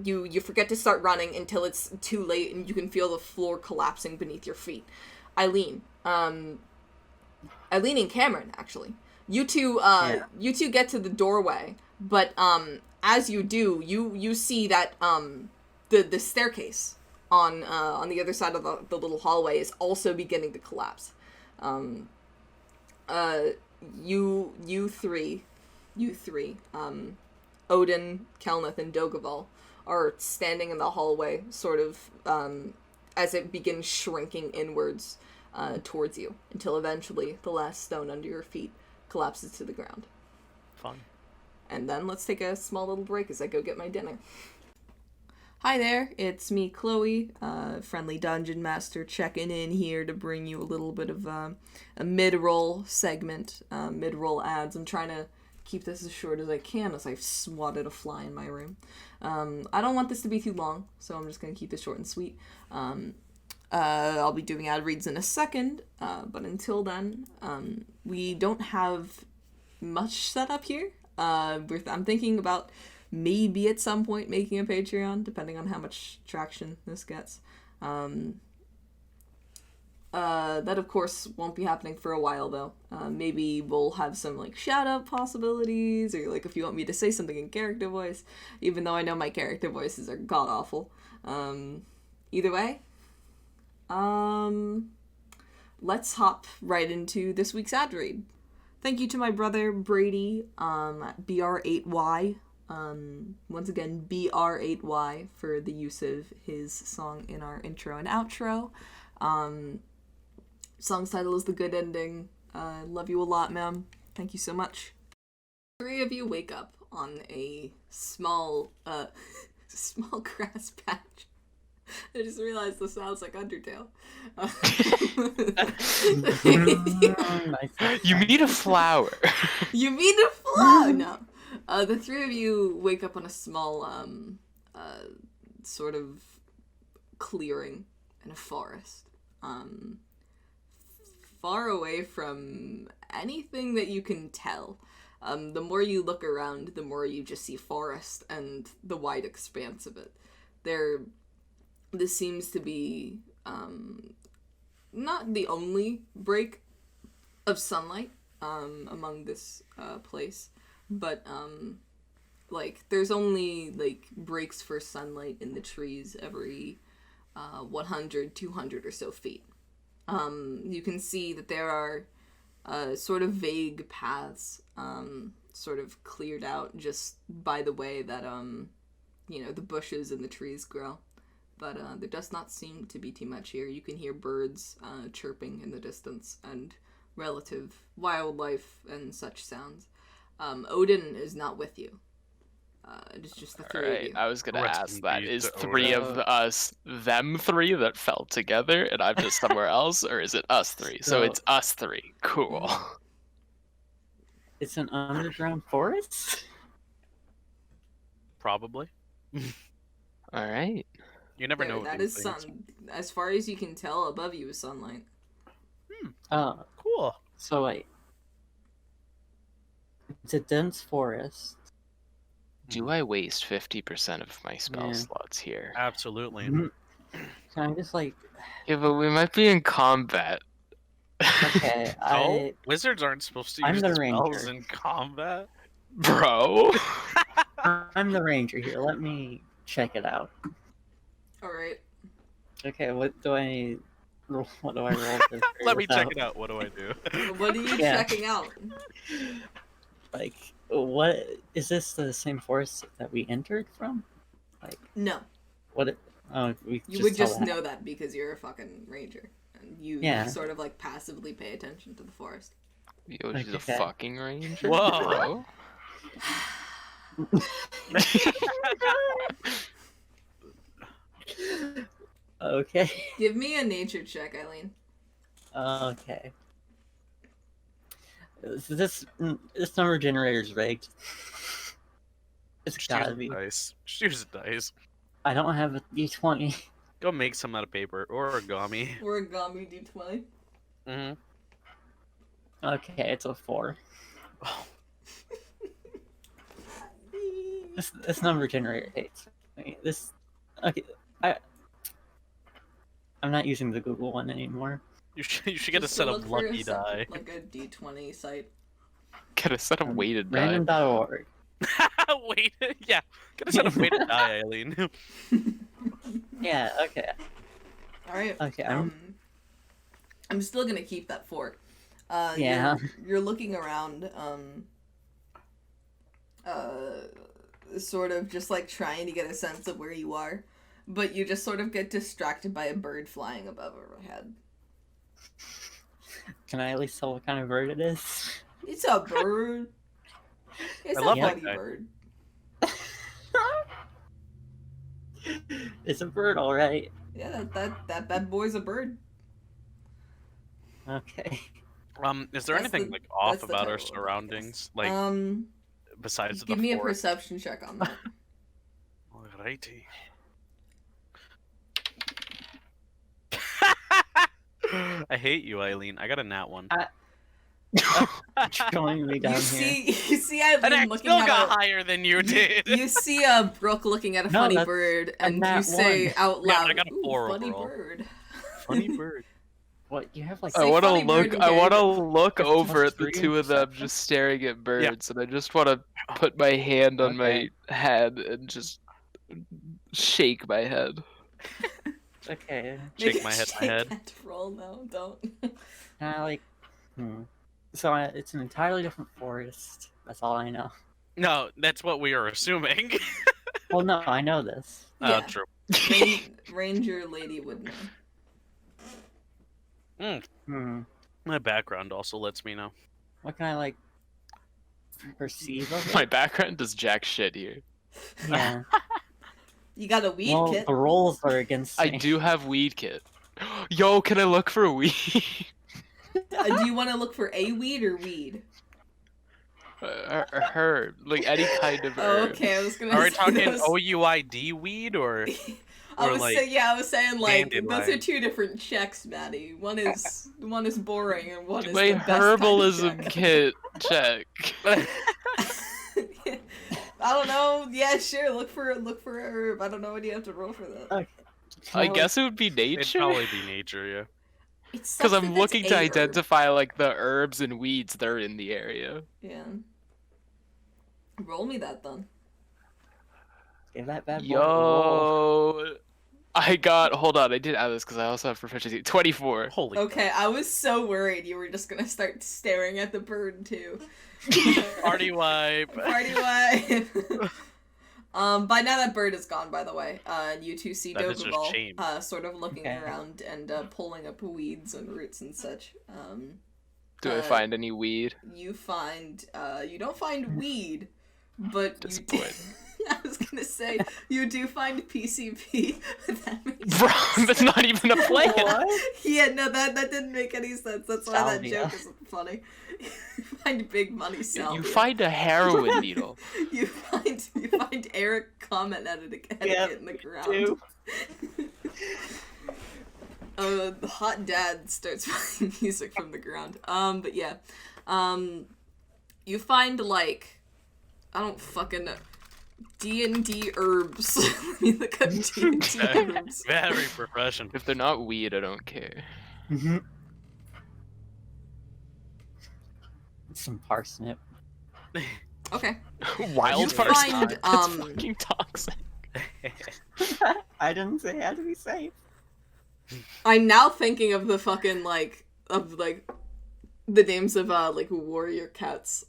you forget to start running until it's too late, and you can feel the floor collapsing beneath your feet. EILEEN and CAMRON, actually. You two get to the doorway, but, as you do, you see that, the staircase on the other side of the little hallway is also beginning to collapse. You three, Odin, Kelnith, and Dhoguval are standing in the hallway, sort of, as it begins shrinking inwards, towards you, until eventually the last stone under your feet collapses to the ground. Fun. And then let's take a small little break as I go get my dinner. Hi there, it's me, Chloe, friendly dungeon master, checking in here to bring you a little bit of a mid-roll segment, mid-roll ads. I'm trying to keep this as short as I can as I've swatted a fly in my room. I don't want this to be too long, so I'm just going to keep this short and sweet. I'll be doing ad reads in a second, but until then, we don't have much set up here. I'm thinking about maybe at some point making a Patreon, depending on how much traction this gets. That of course won't be happening for a while though. Maybe we'll have some like shout out possibilities, or like if you want me to say something in character voice, even though I know my character voices are god awful. Either way, let's hop right into this week's ad read. Thank you to my brother Brady, BR8Y. Once again, BR8Y for the use of his song in our intro and outro. Song's title is The Good Ending. Love you a lot, ma'am. Thank you so much. 3 of you wake up on a small grass patch. I just realized this sounds like Undertale. You meet a flower. You meet a flower! No. The 3 of you wake up on a small, sort of clearing in a forest. Far away from anything that you can tell. The more you look around, the more you just see forest and the wide expanse of it. This seems to be, not the only break of sunlight among this place, but like there's only like breaks for sunlight in the trees every 100, 200 or so feet. You can see that there are sort of vague paths sort of cleared out just by the way that you know, the bushes and the trees grow. But there does not seem to be too much here. You can hear birds chirping in the distance and relative wildlife and such sounds. Odin is not with you. It is just the three of you. I was gonna Rest ask in that. peace Is to three Odin. of us them three that fell together and I'm just somewhere else, or is it us three? So So- it's us three. Cool. It's an underground forest? Probably. All right. You never There, know. that these is things. sun. As far as you can tell, above you is sunlight. Oh, Cool. so wait. It's a dense forest. Do I waste 50% of my spell Yeah. slots here? Absolutely. Mhm. Can I just like... Yeah, but we might be in combat. Okay, No, wizards aren't supposed to I'm use the the spells ranger. in combat. Bro. I'm the ranger here. Let me check it out. Alright. Okay, what do I roll? What do I roll? to Let me check without- it out. What do I do? What are you Yeah. checking out? Like, what is this? The same forest that we entered from? No. What? Oh, we You would tell just that. know that because you're a fucking ranger. And you Yeah. sort of like passively pay attention to the forest. Yo, she's a Okay. fucking ranger. Whoa. Bro. Okay. Give me a nature check, Eileen. Okay. This number generator's rigged. It's Just gotta use be. a dice. Just use a dice. I don't have a D20. Go make some out of paper or origami. Origami D20. Mm-hmm. Okay, it's a 4. This number generator hates me. This. Okay, I'm not using the Google one anymore. You should get a Just set look of for a lucky separate, die. like a D20 site. Get a set of weighted die. Random.org. Wait, yeah. Get a set of weighted die, Eileen. Yeah. Okay. Alright. Okay. I'm still gonna keep that 4. Yeah. You're looking around, sort of just like trying to get a sense of where you are, but you just sort of get distracted by a bird flying above overhead. Can I at least tell what kind of bird it is? It's a bird. It's I a love that funny guy. bird. It's a bird, all right. Yeah, that bad boy's a bird. Okay. Is there That's anything the- like off that's the about our title of it, I surroundings? Like besides give the me a forest? perception check on that. Alrighty. I hate you, Eileen. I got a nat 1. Showing me down You here. see And I Eileen looking still at got a, higher than you did. you see Brooke looking at a No, funny that's bird, a and nat you say one. out Yeah, loud, but I got a "Ooh, 4 funny overall." bird." Funny bird. What you have like? Say I want to funny bird look. and I get want to it. look That's over plus at the 3 two of them, perception. just staring at birds, and I just want to put my hand on Okay. my head and just shake my head. Okay. Shake Make my a head, shake my head. and roll. No, don't. Can I like? So it's an entirely different forest. That's all I know. No, that's what we are assuming. Well, no, I know this. Yeah. True. Ranger lady would know. My background also lets me know. What can I like perceive of it? My background does jack shit here. Yeah. You got a weed Well, kit. the rolls are against I me. do have weed kit. Yo, can I look for a weed? Do you want to look for a weed or weed? Herb, like any kind of Oh, herb. okay. I was gonna. Are we say talking those- OUID weed or? I or was like saying, yeah, I was saying like those are dandelion? 2 different checks, Maddie. One is boring, and one is My the best kind of herbalism check. kit check. I don't know. Yeah, sure. Look for a herb. I don't know what you have to roll for that. Okay. Can I like- guess it would be It'd nature. probably be nature, yeah. It sucks Because that I'm that's looking to a herb. identify like the herbs and weeds that are in the area. Yeah. Roll me that then. Give that bad boy a roll. Yo, I got. Hold on, I did add this because I also have proficiency. 24. Holy Okay, I was so worried you were just gonna start staring at the bird too. party wipe. Party wipe. By now that bird is gone, by the way. And you two see That is just shame. Dhoguval, sort of looking Okay. around and pulling up weeds and roots and such. Do I find any weed? You find, you don't find weed, but you do, Disappointing. I was gonna say, you do find PCP, but that makes Bro, sense. that's not even a plant. Yeah, no, that didn't make any sense. That's why that Salvia. joke isn't funny. You find big money salvia. You find a heroin needle. You find Eric comment etiquette in the ground. The hot dad starts playing music from the ground. But yeah. You find like, I don't fucking know, D&D herbs. Let me look up D&D herbs. Very professional. If they're not weed, I don't care. Mm-hmm. Some parsnip. Okay. Wildfire find, that's fucking toxic. I didn't say it had to be safe. I'm now thinking of the fucking the names of like warrior cats.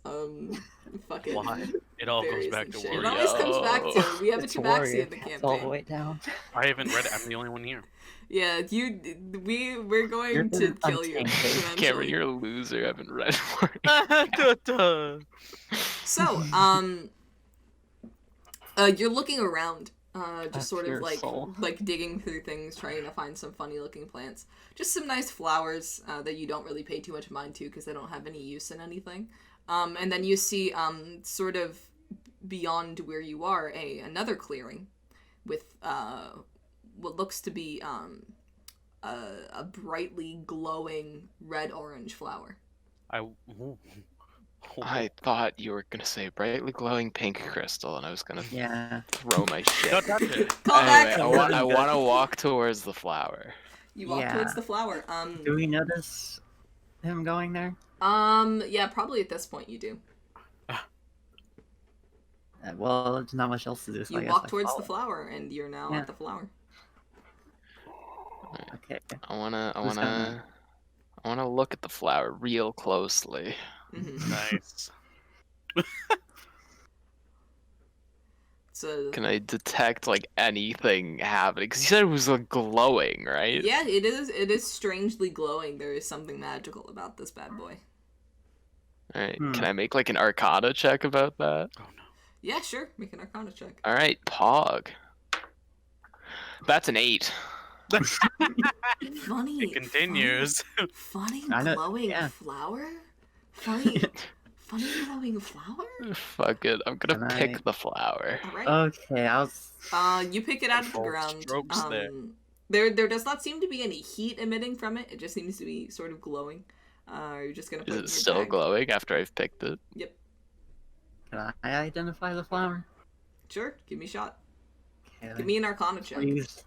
Fucking Why? It all goes berries back and to shit. warrior. It always comes back to we have a It's tabaxi warrior in the cats all the campaign. way down. I haven't read it. I'm the only one here. Yeah, we're going You're to the kill you. untamed. eventually. Cameron, you're a loser. I haven't read it. So, you're looking around, just That's sort of your like soul. digging through things, trying to find some funny looking plants. Just some nice flowers that you don't really pay too much mind to because they don't have any use in anything. And then you see sort of beyond where you are another clearing with what looks to be a brightly glowing red-orange flower. I thought you were gonna say brightly glowing pink crystal, and I was gonna Yeah. throw my shit. Don't touch it. Call back! Anyway, I want to walk towards the flower. You walk Yeah. towards the flower. Do we notice him going there? Yeah, probably at this point you do. Well, there's not much else to do. So I You guess walk I towards follow. the flower, and you're now Yeah. at the flower. Okay. I wanna Who's look at the flower real closely. Mm-hmm. Nice. So Can I detect like anything happening? Because you said it was like glowing, right? yeah, it is. It is strangely glowing. There is something magical about this bad boy. All right. Hmm. Can I make like an Arcana check about that? Oh no. Yeah, sure. Make an Arcana check. All right, Pog. That's an 8. Funny. It continues. Funny I know- glowing yeah. flower. Funny glowing flower. Fuck it. I'm gonna Can pick I- the flower. All right. Okay, I was. You pick it out of the Bold ground. strokes there. There does not seem to be any heat emitting from it. It just seems to be sort of glowing. You're just gonna put Is it in it your still bag. glowing after I've picked it? Yep. Can I identify the flower? Sure. Give me a shot. Okay, Give me an Arcana check. please.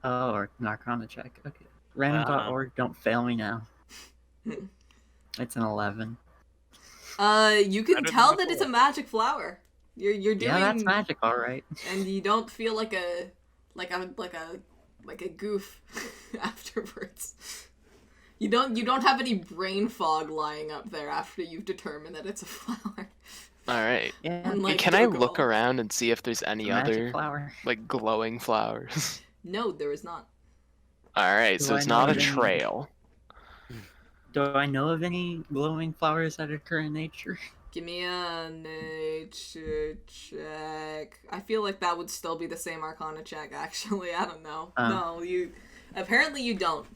Oh, or an Arcana check. Okay. Random.org, don't fail me now. It's an 11. You can Better than tell that it's a before. magic flower. You're doing, Yeah, that's magic, all right. and you don't feel like a goof afterwards. You don't have any brain fog lying up there after you've determined that it's a flower. All right. Yeah, Unlike Can I look Dhoguval. around and see if there's it's any a magic other flower. like glowing flowers? No, there is not. All right, Do so I it's know not a of any- trail. Do I know of any glowing flowers that occur in nature? Give me a nature check. I feel like that would still be the same Arcana check, actually. I don't know. No, you... Apparently you don't.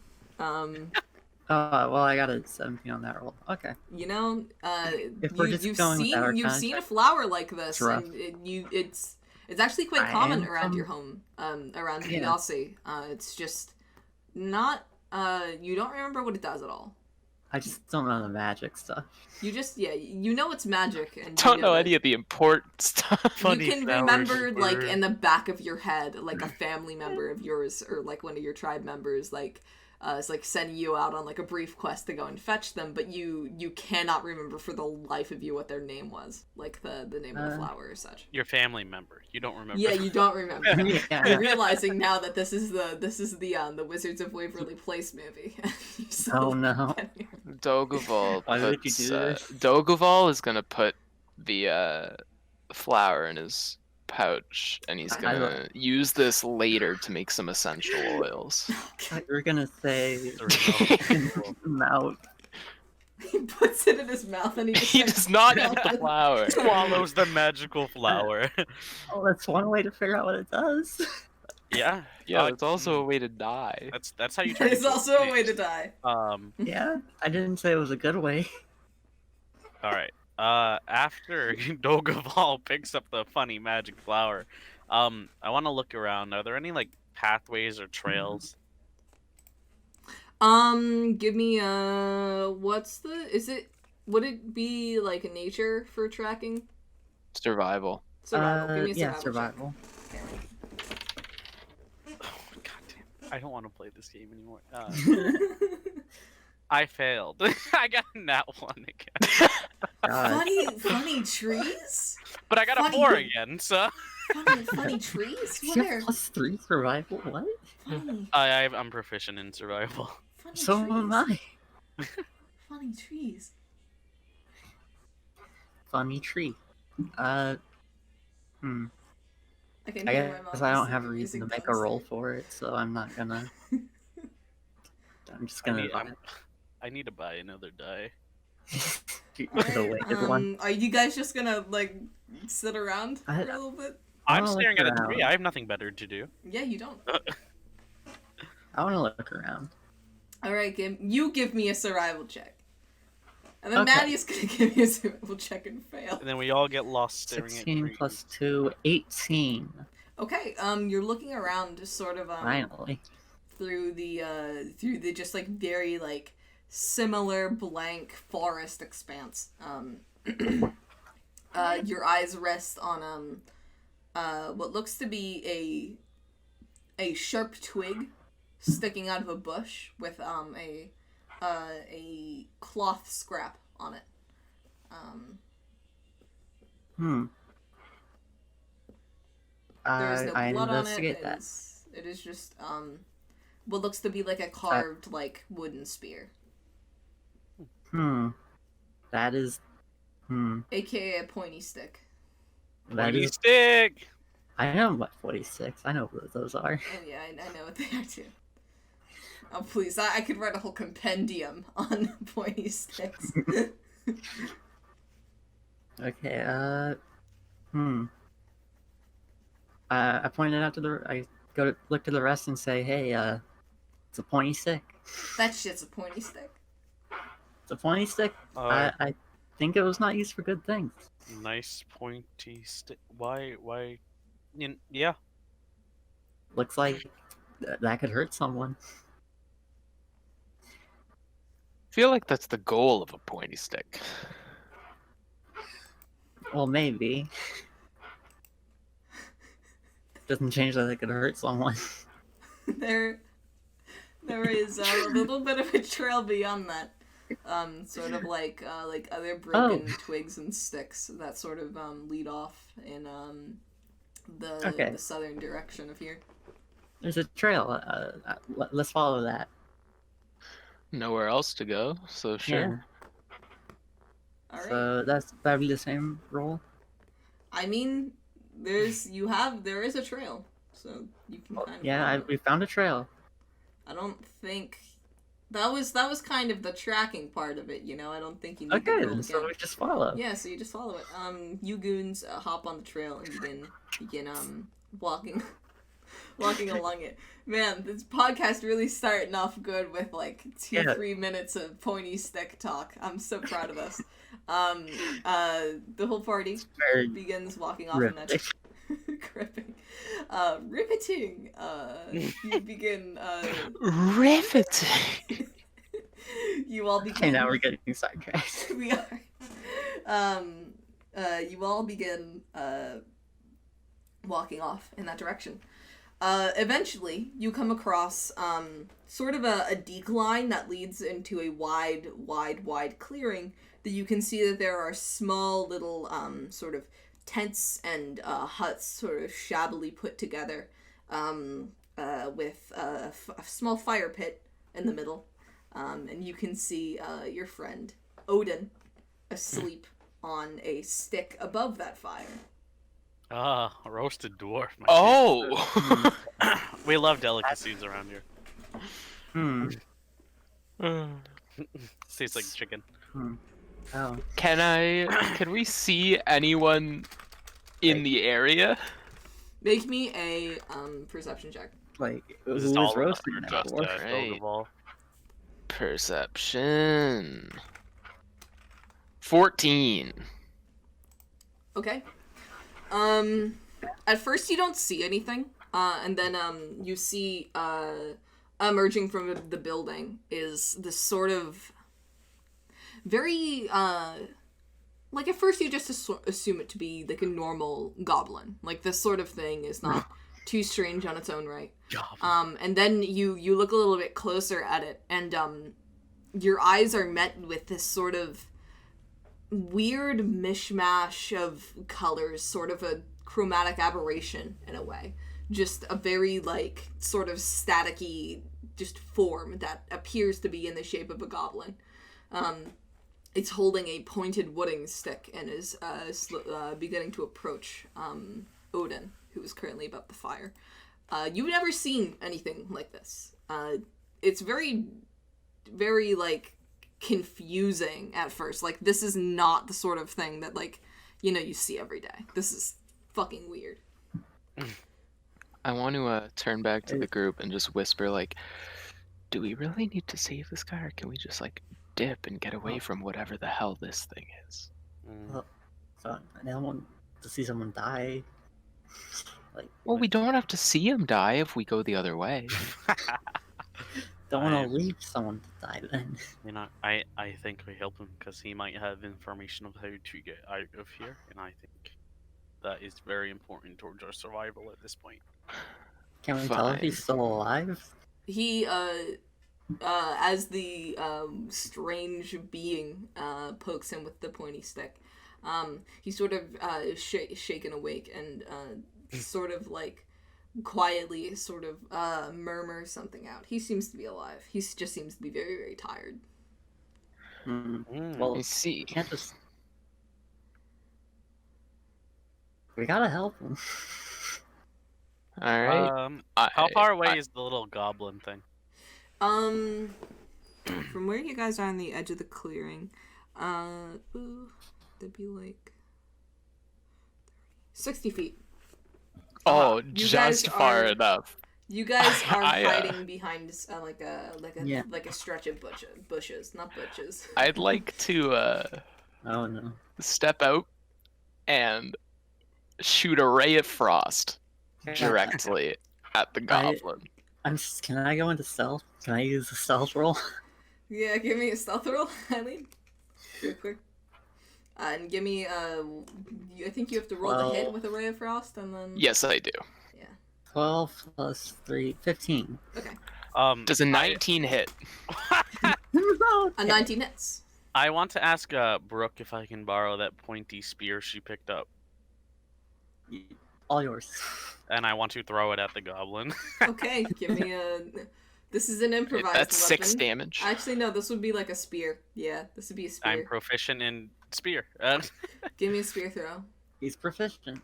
Well, I got a 17 on that roll. Okay. You know, If we're just you've going with that seen Arcana a check, flower like this, it's rough. and it's actually quite I common am around from- your home, around Yeah. Yossi. It's just not. You don't remember what it does at all. I just don't know the magic stuff. You just you know it's magic, and Don't you know that any of the important stuff. Funny you can flowers remember like were- in the back of your head, like a family member of yours or like one of your tribe members, like is like sending you out on like a brief quest to go and fetch them, but you cannot remember for the life of you what their name was, like the name of the flower or such. Your family member. You don't remember. Yeah, you don't remember. Yeah. You're realizing now that this is the Wizards of Waverly Place movie. Oh no. Dhoguval Why would you puts, do this? Dhoguval is gonna put the flower in his pouch, and he's gonna use this later to make some essential oils. You're gonna say mouth. He puts it in his mouth and he just He starts does not eat smelling. the flower. Swallows the magical flower. Oh, that's one way to figure out what it does. Yeah. Yeah, it's also a way to die. That's how you turn. It's into also a pig. way to die. Yeah, I didn't say it was a good way. All right. After Dhoguval picks up the funny magic flower, I want to look around. Are there any like pathways or trails? Give me would it be like a nature for tracking? Survival. Survival. Give me a Yeah, survival. survival. check. Oh, God damn! I don't want to play this game anymore. I failed. I got that one again. Funny trees? But I got Funny. a 4 again, so Funny trees? You What have are +3 survival? What? funny I'm proficient in survival. So trees? am I. Funny trees. Funny tree. I can I hear my mom guess I don't have a using reason to make a puns roll there. for it, so I'm not gonna. I'm just I gonna. need to buy another die. The weighted one. Are you guys just gonna like sit around for I- a little bit? I'm wanna staring look at a tree. around. I have nothing better to do. Yeah, you don't. I want to look around. All right, you give me a survival check, and then Okay. Maddie's gonna give me a survival check and fail. And then we all get lost staring at 16 trees. plus 2, 18. Okay, you're looking around, just sort of Finally. through the just like very like similar blank forest expanse. Your eyes rest on what looks to be a sharp twig sticking out of a bush with a cloth scrap on it. There is no I blood on it. investigate that. It is just what looks to be like a carved like wooden spear, That is. aka a pointy stick. That Pointy is. stick! I know what 46. I know what those are. And yeah, I know what they are too. Oh please, I could write a whole compendium on pointy sticks. Okay, I pointed out to I go to look to the rest and say, hey, it's a pointy stick. That shit's a pointy stick. It's a pointy stick. I think it was not used for good things. Nice pointy stick. Why? Yeah. Looks like that could hurt someone. I feel like that's the goal of a pointy stick. Well, maybe. Doesn't change that it could hurt someone. There is a little bit of a trail beyond that. Sort of like other broken twigs and sticks that sort of lead off in the southern direction of here. There's a trail. Let's follow that. Nowhere else to go, so sure. All right. So that'd be the same roll. I mean, there is a trail, so you can kind of. Yeah, we found a trail. I don't think that was kind of the tracking part of it. You know, I don't think you need to Okay, roll so again. we just follow. Yeah, so you just follow it. You goons hop on the trail and begin walking along it. Man, this podcast really starting off good with like 3 minutes of pointy stick talk. I'm so proud of us. The whole party begins walking off in that gripping. Riveting. You begin Riveting. You all begin. Okay, now we're getting sidetracked. We are. You all begin walking off in that direction. Eventually, you come across sort of a decline that leads into a wide clearing that you can see that there are small little sort of tents and huts sort of shabbily put together with a small fire pit in the middle. And you can see your friend, Odin, asleep on a stick above that fire. Ah, a roasted dwarf. My Oh! we love delicacies around here. Tastes like chicken. Oh. Can we see anyone in the area? Make me a perception check. Like, This who is was all roasting or that just dwarf? Right. Dhoguval? Perception. 14. Okay. At first you don't see anything, and then you see emerging from the building is this sort of very like at first you just assume it to be like a normal goblin. Like this sort of thing is not too strange on its own right. And then you look a little bit closer at it, and your eyes are met with this sort of weird mishmash of colors, sort of a chromatic aberration in a way. Just a very, like, sort of staticky just form that appears to be in the shape of a goblin. It's holding a pointed wooding stick and is beginning to approach Odin, who is currently above the fire. You've never seen anything like this. It's very, very, like, confusing at first. Like, this is not the sort of thing that, like, you know, you see every day. This is fucking weird. I want to turn back to the group and just whisper, like, do we really need to save this guy, or can we just, like, dip and get away from whatever the hell this thing is? Well, so I don't want to see someone die. Like, Well, we don't have to see him die if we go the other way. don't want to leave someone to die then. You know, I think we help him because he might have information of how to get out of here, and I think that is very important towards our survival at this point. Can we tell if he's still alive? He, as the strange being pokes him with the pointy stick, he sort of is shaken awake and sort of like quietly sort of murmurs something out. He seems to be alive. He just seems to be very, very tired. Well, I see. Can't just... We gotta help him. All right. How far away is the little goblin thing? From where you guys are on the edge of the clearing, that'd be like 60 feet. Oh, just far enough. You guys are hiding behind like a stretch of bushes, not butches. I'd like to Oh no. step out and shoot a ray of frost directly at the goblin. Can I go into stealth? Can I use the stealth roll? Yeah, give me a stealth roll, EILEEN. Real quick. And give me I think you have to roll the hit with a ray of frost, and then... Yes, I do. Yeah. 12 plus 3, 15. Okay. Does a 19 hit? A 19 hits. I want to ask Brook if I can borrow that pointy spear she picked up. All yours. And I want to throw it at the goblin. Okay, give me a... This is an improvised That's weapon. 6 damage. Actually, no, this would be like a spear. Yeah, this would be a spear. I'm proficient in spear. Give me a spear throw. He's proficient.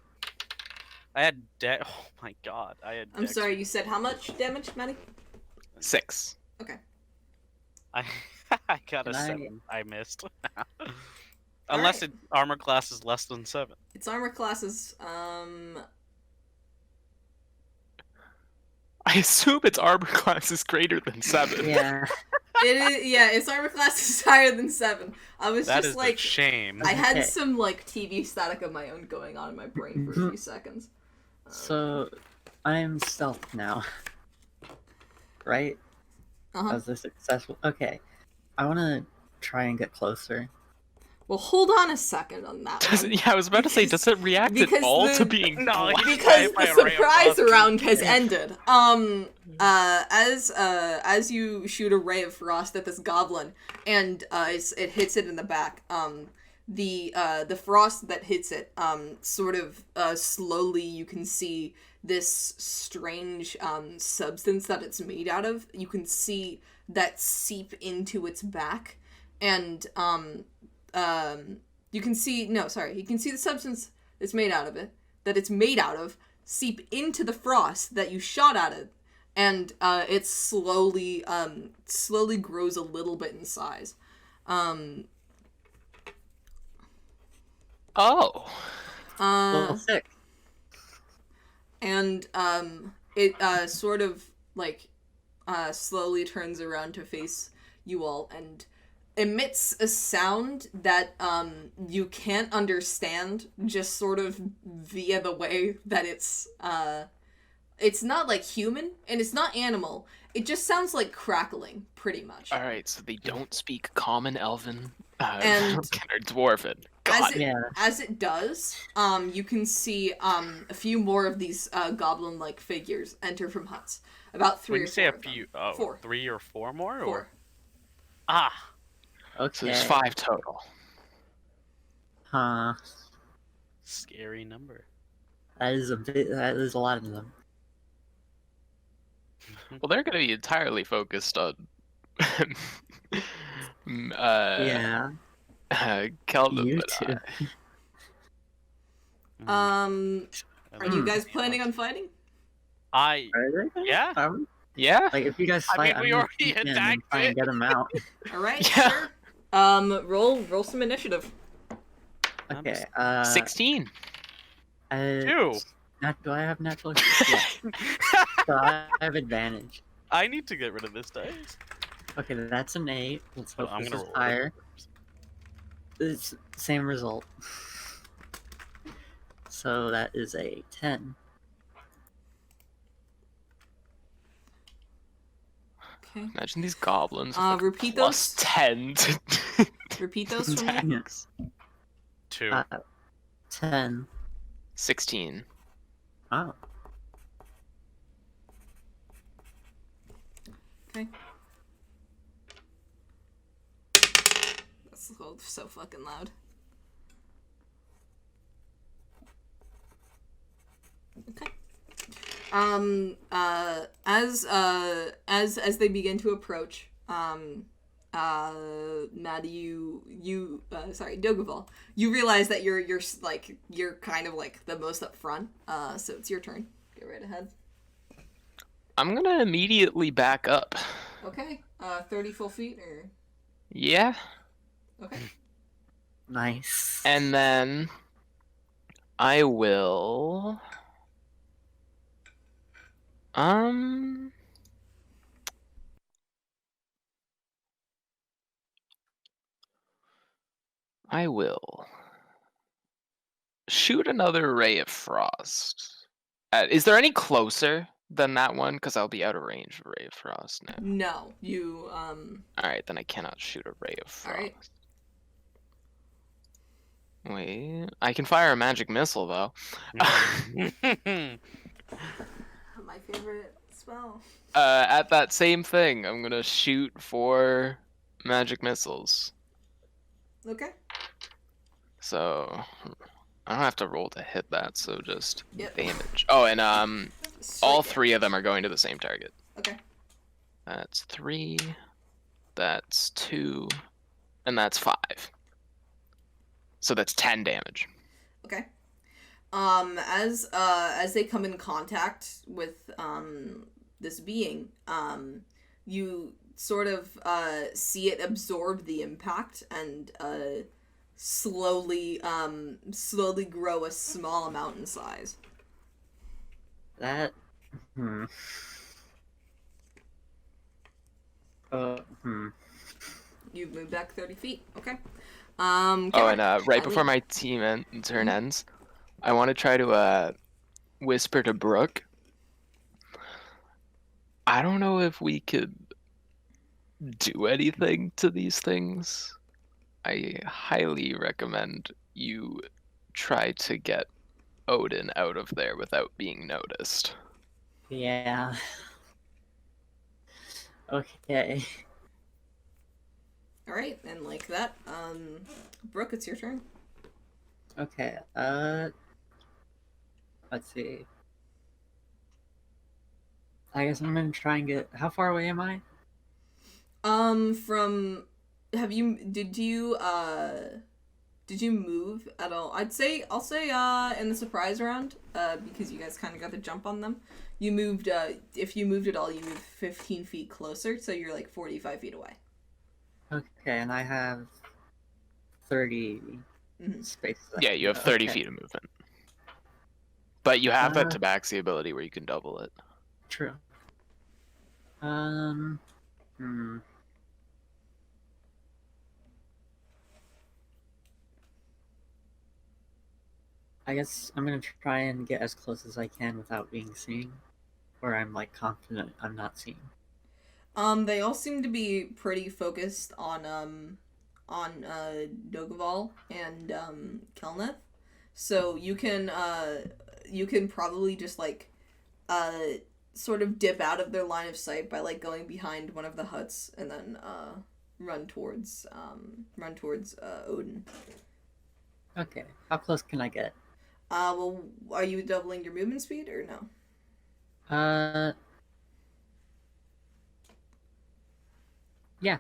I had oh my god, I had I'm sorry, you said how much damage, Maddie? 6. Okay. I got a Can I- 7. I missed. Unless its armor class is less than 7. Its armor class is, I assume its armor class is greater than 7. Yeah. It is, yeah, its armor class is higher than 7. I was That just is like... a shame. I had Okay. some, like, TV static of my own going on in my brain for a few seconds. So, I'm stealth now. Right? Uh-huh. As a successful... Okay. I want to try and get closer. Well, hold on a second on that Does one. it, yeah, I was about to say, does it react at because all the- to being No, black? Because by the a ray of surprise frost. round has ended. As you shoot a ray of frost at this goblin, and it hits it in the back. The frost that hits it, sort of slowly you can see this strange substance that it's made out of. You can see that seep into its back, and you can see the substance it's made out of seep into the frost that you shot at it, and it slowly grows a little bit in size. Well, sick. And it sort of like slowly turns around to face you all and emits a sound that you can't understand, just sort of via the way that it's not like human and it's not animal. It just sounds like crackling, pretty much. All right, so they don't speak Common, Elven, And- or Dwarven. God. As it does, you can see a few more of these goblin-like figures enter from huts. About three When or you say four a of them. few, 4. 3 or 4 more? Or? 4. Ah, Okay. So there's 5 total. Huh. scary number. That is a lot of them. Well, they're going to be entirely focused on Yeah. Kelnith. You but, too. Are you guys planning on fighting? I Are they? yeah. yeah? Like, if you guys I fight, mean, we I'm gonna already sneak in and attacked try and it. get them out. All right, Yeah. sure. Roll some initiative. Okay. 16. 2. Do I have natural? Yeah. So I have advantage. I need to get rid of this dice. Okay, that's an 8. Let's hope I'm this gonna is roll it. higher. It's same result. So that is a 10. Okay. Imagine these goblins. with, like, Repeat plus those. 10 to Repeat those for me. attacks. 2. 10. 16. Oh. Okay. That's so fucking loud. Okay. As they begin to approach, Maddie, Dhoguval, you realize that you're kind of like the most up front. So it's your turn. Get right ahead. I'm gonna immediately back up. Okay. 30 full feet or Yeah. okay. Nice. And then I will I will shoot another ray of frost. Is there any closer than that one? Because I'll be out of range of ray of frost now. No, you Alright, then I cannot shoot a ray of frost. Alright. Wait, I can fire a magic missile though. my favorite spell. At that same thing, I'm gonna shoot 4 magic missiles. Okay. So I don't have to roll to hit that, so just Yep. damage. Oh, and all Straight 3 of them are going to the same target. Okay. That's 3, that's 2, and that's 5. So that's 10 damage. Okay. As they come in contact with this being, you sort of see it absorb the impact and slowly grow a small amount in size. That. You've moved back 30 feet. Okay. Oh, Cameron, and right Eileen. before my turn ends, I want to try to whisper to Brook. I don't know if we could do anything to these things. I highly recommend you try to get Odin out of there without being noticed. Yeah. Okay. All right, and like that, Brooke, it's your turn. Okay. Let's see. I guess I'm gonna try and get. How far away am I? From, did you move at all? I'll say, in the surprise round, because you guys kind of got the jump on them. You moved, if you moved at all, you moved 15 feet closer, so you're like 45 feet away. Okay, and I have 30 space. Yeah, you have 30 feet of movement. But you have that tabaxi ability where you can double it. True. I guess I'm gonna try and get as close as I can without being seen, where I'm like confident I'm not seen. They all seem to be pretty focused on Dhoguval and Kelnith, so you can probably just like sort of dip out of their line of sight by like going behind one of the huts and then run towards Odin. Okay, how close can I get? Well, are you doubling your movement speed or no? Yeah.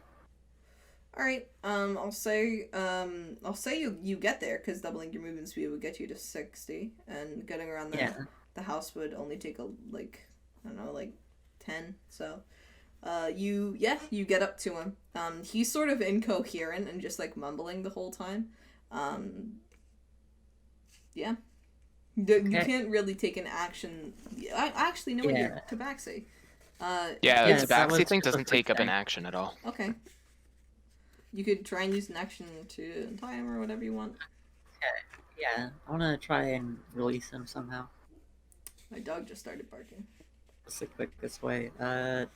All right. I'll say you get there because doubling your movement speed would get you to 60, and getting around the house would only take like 10. So, you get up to him. He's sort of incoherent and just like mumbling the whole time. Yeah. You can't really take an action. I actually know you're Tabaxi. The Yes, Tabaxi thing doesn't take up an action at all. Okay. You could try and use an action to tie him or whatever you want. Okay. Yeah, I want to try and release him somehow. My dog just started barking. What's the quickest way? I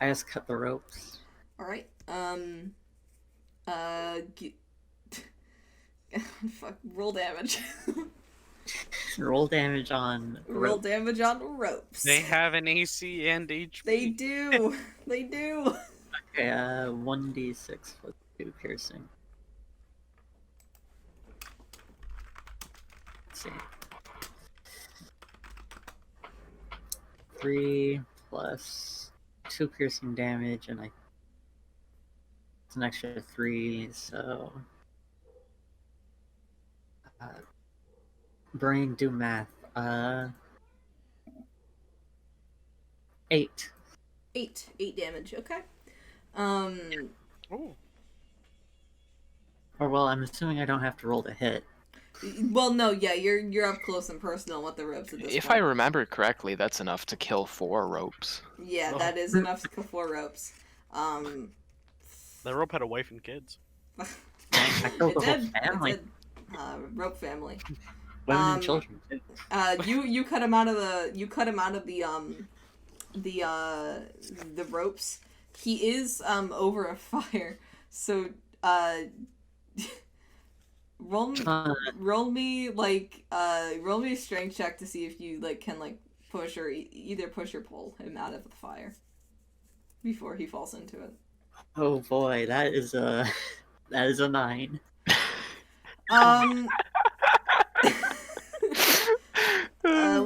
just cut the ropes. All right. Fuck. Roll damage. Roll damage on Roll damage on ropes. They have an AC and HP. They do. They do. Okay, 1d6 with 2 piercing. Let's see. 3 plus 2 piercing damage, and it's an extra 3, so... brain, do math. 8. 8 damage. Okay. Ooh. Or well, I'm assuming I don't have to roll to hit. Well, no, yeah, you're up close and personal with the ropes at this If point. I remember correctly, that's enough to kill 4 ropes. Yeah, that is enough to kill 4 ropes. The rope had a wife and kids. I killed the whole family. It did. Rope family. Women and children too. You cut him out of the ropes. He is over a fire, so roll me a strength check to see if you can push or either push or pull him out of the fire before he falls into it. Oh boy, that is a 9.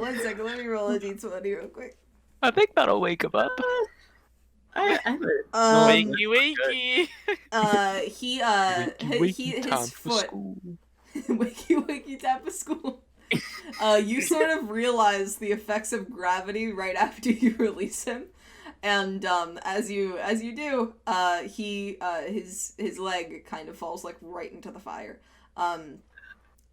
One second, let me roll a d20 real quick. I think that'll wake him up. Wakey wakey! His foot. Wakey tap of school. You sort of realize the effects of gravity right after you release him. And as you do, his leg kind of falls right into the fire.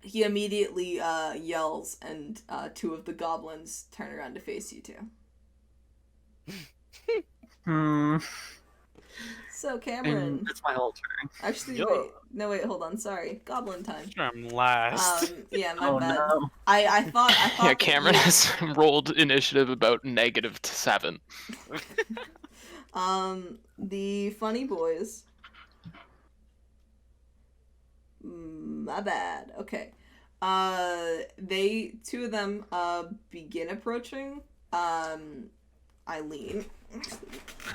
He immediately yells, and 2 of the goblins turn around to face you two. So Cameron, And that's my whole turn. actually, wait, hold on, sorry, goblin time. I'm last. Yeah, my Oh bad. no. I thought. Yeah, Cameron has rolled initiative about -7. The funny boys My bad. Okay. Two of them, begin approaching, EILEEN.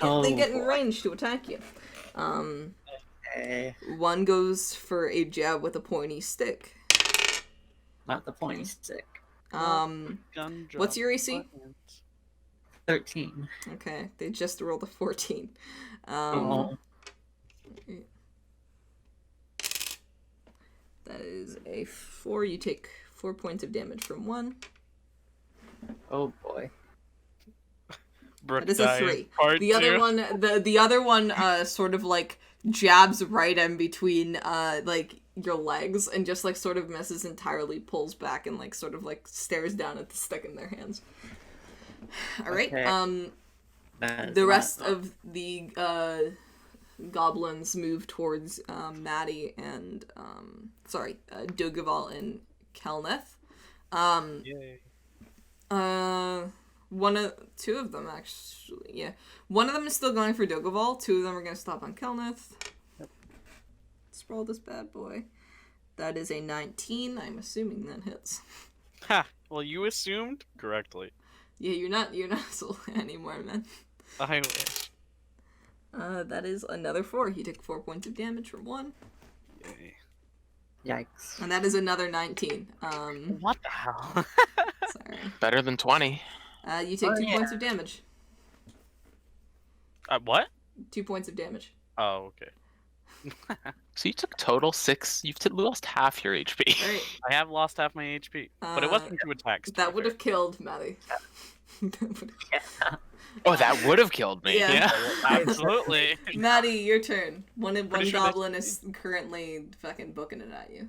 They get in range to attack you. Okay. One goes for a jab with a pointy stick. Not the pointy stick. Gun What's drop your AC? buttons. 13. Okay, they just rolled a 14. Oh. That is a 4. You take 4 points of damage from one. Oh boy. Brook That is a dies, 3. part The other two. one, the other one, sort of like jabs right in between, like your legs, and just like sort of misses entirely, pulls back, and like sort of like stares down at the stick in their hands. All right. Okay. The rest of the goblins move towards Maddie and Dhoguval and Kelnith. Yay. Two of them actually, yeah. One of them is still going for Dhoguval. 2 of them are going to stop on Kelnith. Yep. Sprawl this bad boy. That is a 19. I'm assuming that hits. Ha! Well, you assumed correctly. Yeah, you're not sold anymore, man. I wish. That is another 4. He took 4 points of damage from one. Yay. Yikes. And that is another 19. What the hell? Sorry. Better than 20. You take 2 points of damage. What? 2 points of damage. Oh, okay. So you took total 6. You've lost half your HP. All right. I have lost half my HP, but it wasn't 2 attacks. to That be would fair. have killed Maddie. Oh, that would have killed me. Yeah. Absolutely. Maddie, your turn. One Pretty sure that's- goblin is currently fucking booking it at you.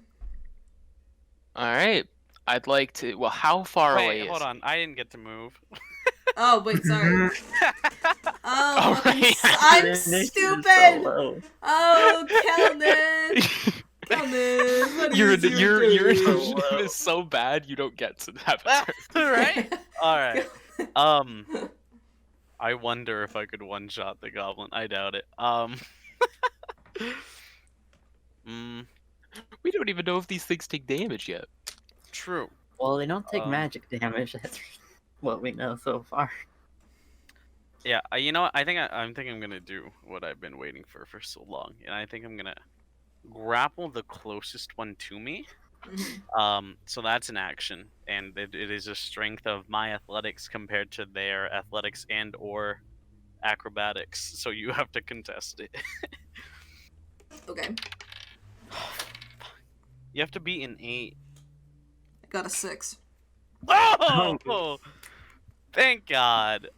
All right. I'd like to. Well, how far away Wait, is? hold on. I didn't get to move. Oh, wait, sorry. Oh, right. I'm This is so stupid! low. Oh, Kelnith! Kelnith, what Your is your doing? initiative is so bad you don't get to have a turn. Right? Alright. I wonder if I could one-shot the goblin. I doubt it. We don't even know if these things take damage yet. True. Well, they don't take magic damage. That's what we know so far. Yeah, you know what? I think I'm gonna do what I've been waiting for so long, and I think I'm gonna grapple the closest one to me. So that's an action, and it is a strength of my athletics compared to their athletics and or acrobatics. So you have to contest it. Okay, You have to beat an 8. I got a 6. Oh! Thank God.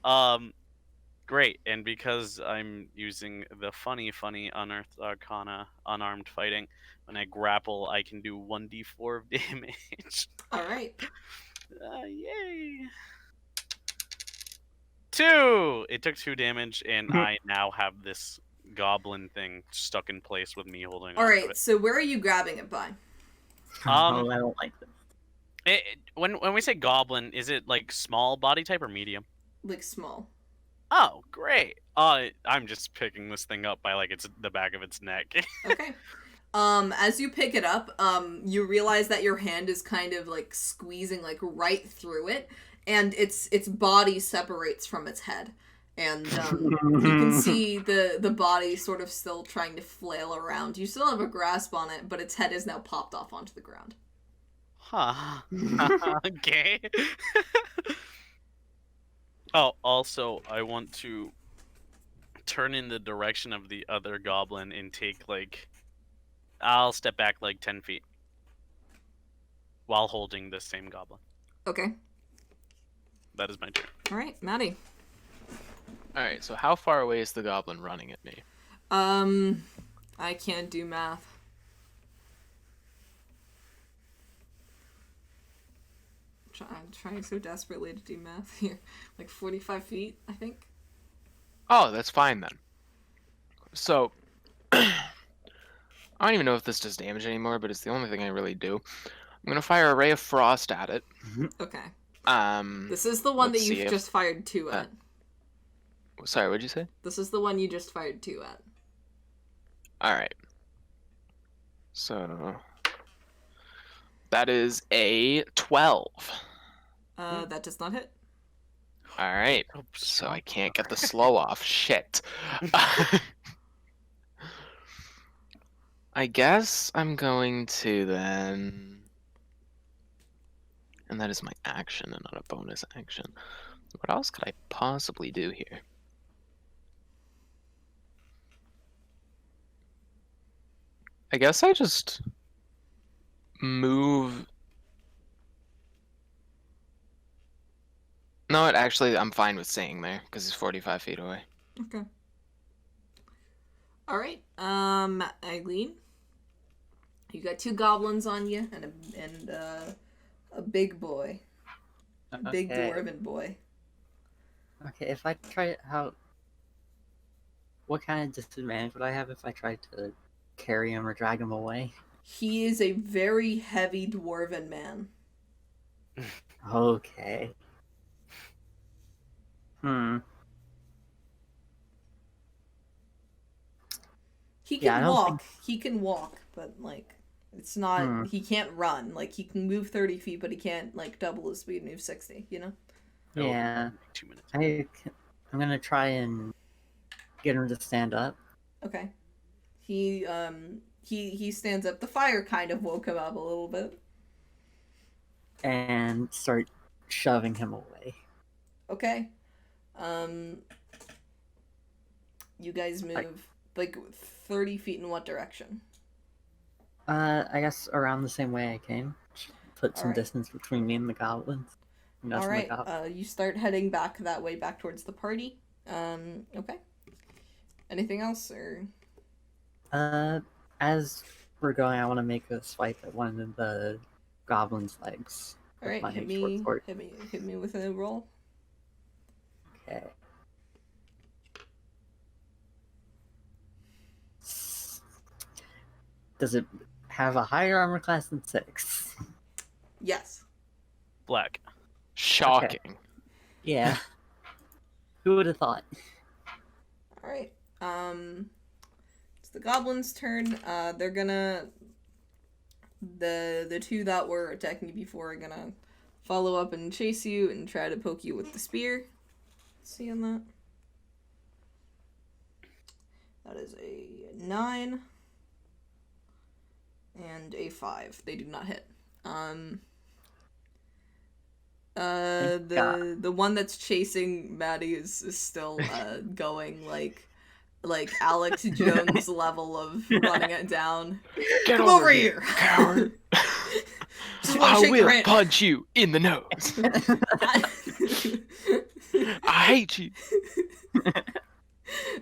Great, and because I'm using the funny Unearthed Arcana unarmed fighting, when I grapple, I can do 1d4 of damage. Alright. Yay! 2! It took 2 damage, and I now have this goblin thing stuck in place with me holding on to Alright, it. so where are you grabbing it by? Oh, I don't like this. When we say goblin, is it like small body type or medium? Like, small. Oh, great. I'm just picking this thing up by like the back of its neck. Okay. As you pick it up, you realize that your hand is kind of like squeezing like right through it, and its body separates from its head. And you can see the body sort of still trying to flail around. You still have a grasp on it, but its head is now popped off onto the ground. Huh. Okay. Oh, also, I want to turn in the direction of the other goblin and take, like... I'll step back, like, 10 feet. While holding the same goblin. Okay. That is my turn. Alright, Maddie. Alright, so how far away is the goblin running at me? I can't do math. I'm trying so desperately to do math here. Like 45 feet, I think. Oh, that's fine then. So, I don't even know if this does damage anymore, but it's the only thing I really do. I'm gonna fire a ray of frost at it. Okay. This This is the one that let's you've see if- just fired 2 at. Sorry, what'd you say? This is the one you just fired 2 at. Alright. So that is a 12. That does not hit. All right. So I can't get the slow off. Shit. I guess I'm going to then, and that is my action and not a bonus action. What else could I possibly do here? I guess I just move. No, actually, I'm fine with staying there because he's 45 feet away. Okay. All right. EILEEN, you got 2 goblins on you and a big boy, a big dwarven boy. Okay, if I try what kind of disadvantage would I have if I tried to carry him or drag him away? He is a very heavy dwarven man. Okay. He Yeah, I can don't walk. think- He can walk, but like it's not. He can't run. Like he can move 30 feet, but he can't like double his speed and move 60. You know. Yeah. 2 minutes. I'm gonna try and get him to stand up. Okay. He stands up. The fire kind of woke him up a little bit. And start shoving him away. Okay. You guys move like 30 feet in what direction? I guess around the same way I came. Put some Alright. distance between me and the goblins. And us and the Alright, goblins. you start heading back that way, back towards the party. Okay. Anything else, or? As we're going, I want to make a swipe at one of the goblin's legs. with Alright, my hit short me, sword. hit me with a roll. Okay. Does it have a higher armor class than 6? Yes. Black. Shocking. Yeah. Who would have thought? Alright, it's the goblins' turn. They're gonna... The 2 that were attacking you before are gonna follow up and chase you and try to poke you with the spear. See on that? That is a 9 and a 5. They do not hit. The one that's chasing Maddie is still going like Alex Jones level of running it down. Get Come over here, coward! Just wanna I shake your will hand. punch you in the nose. I hate you.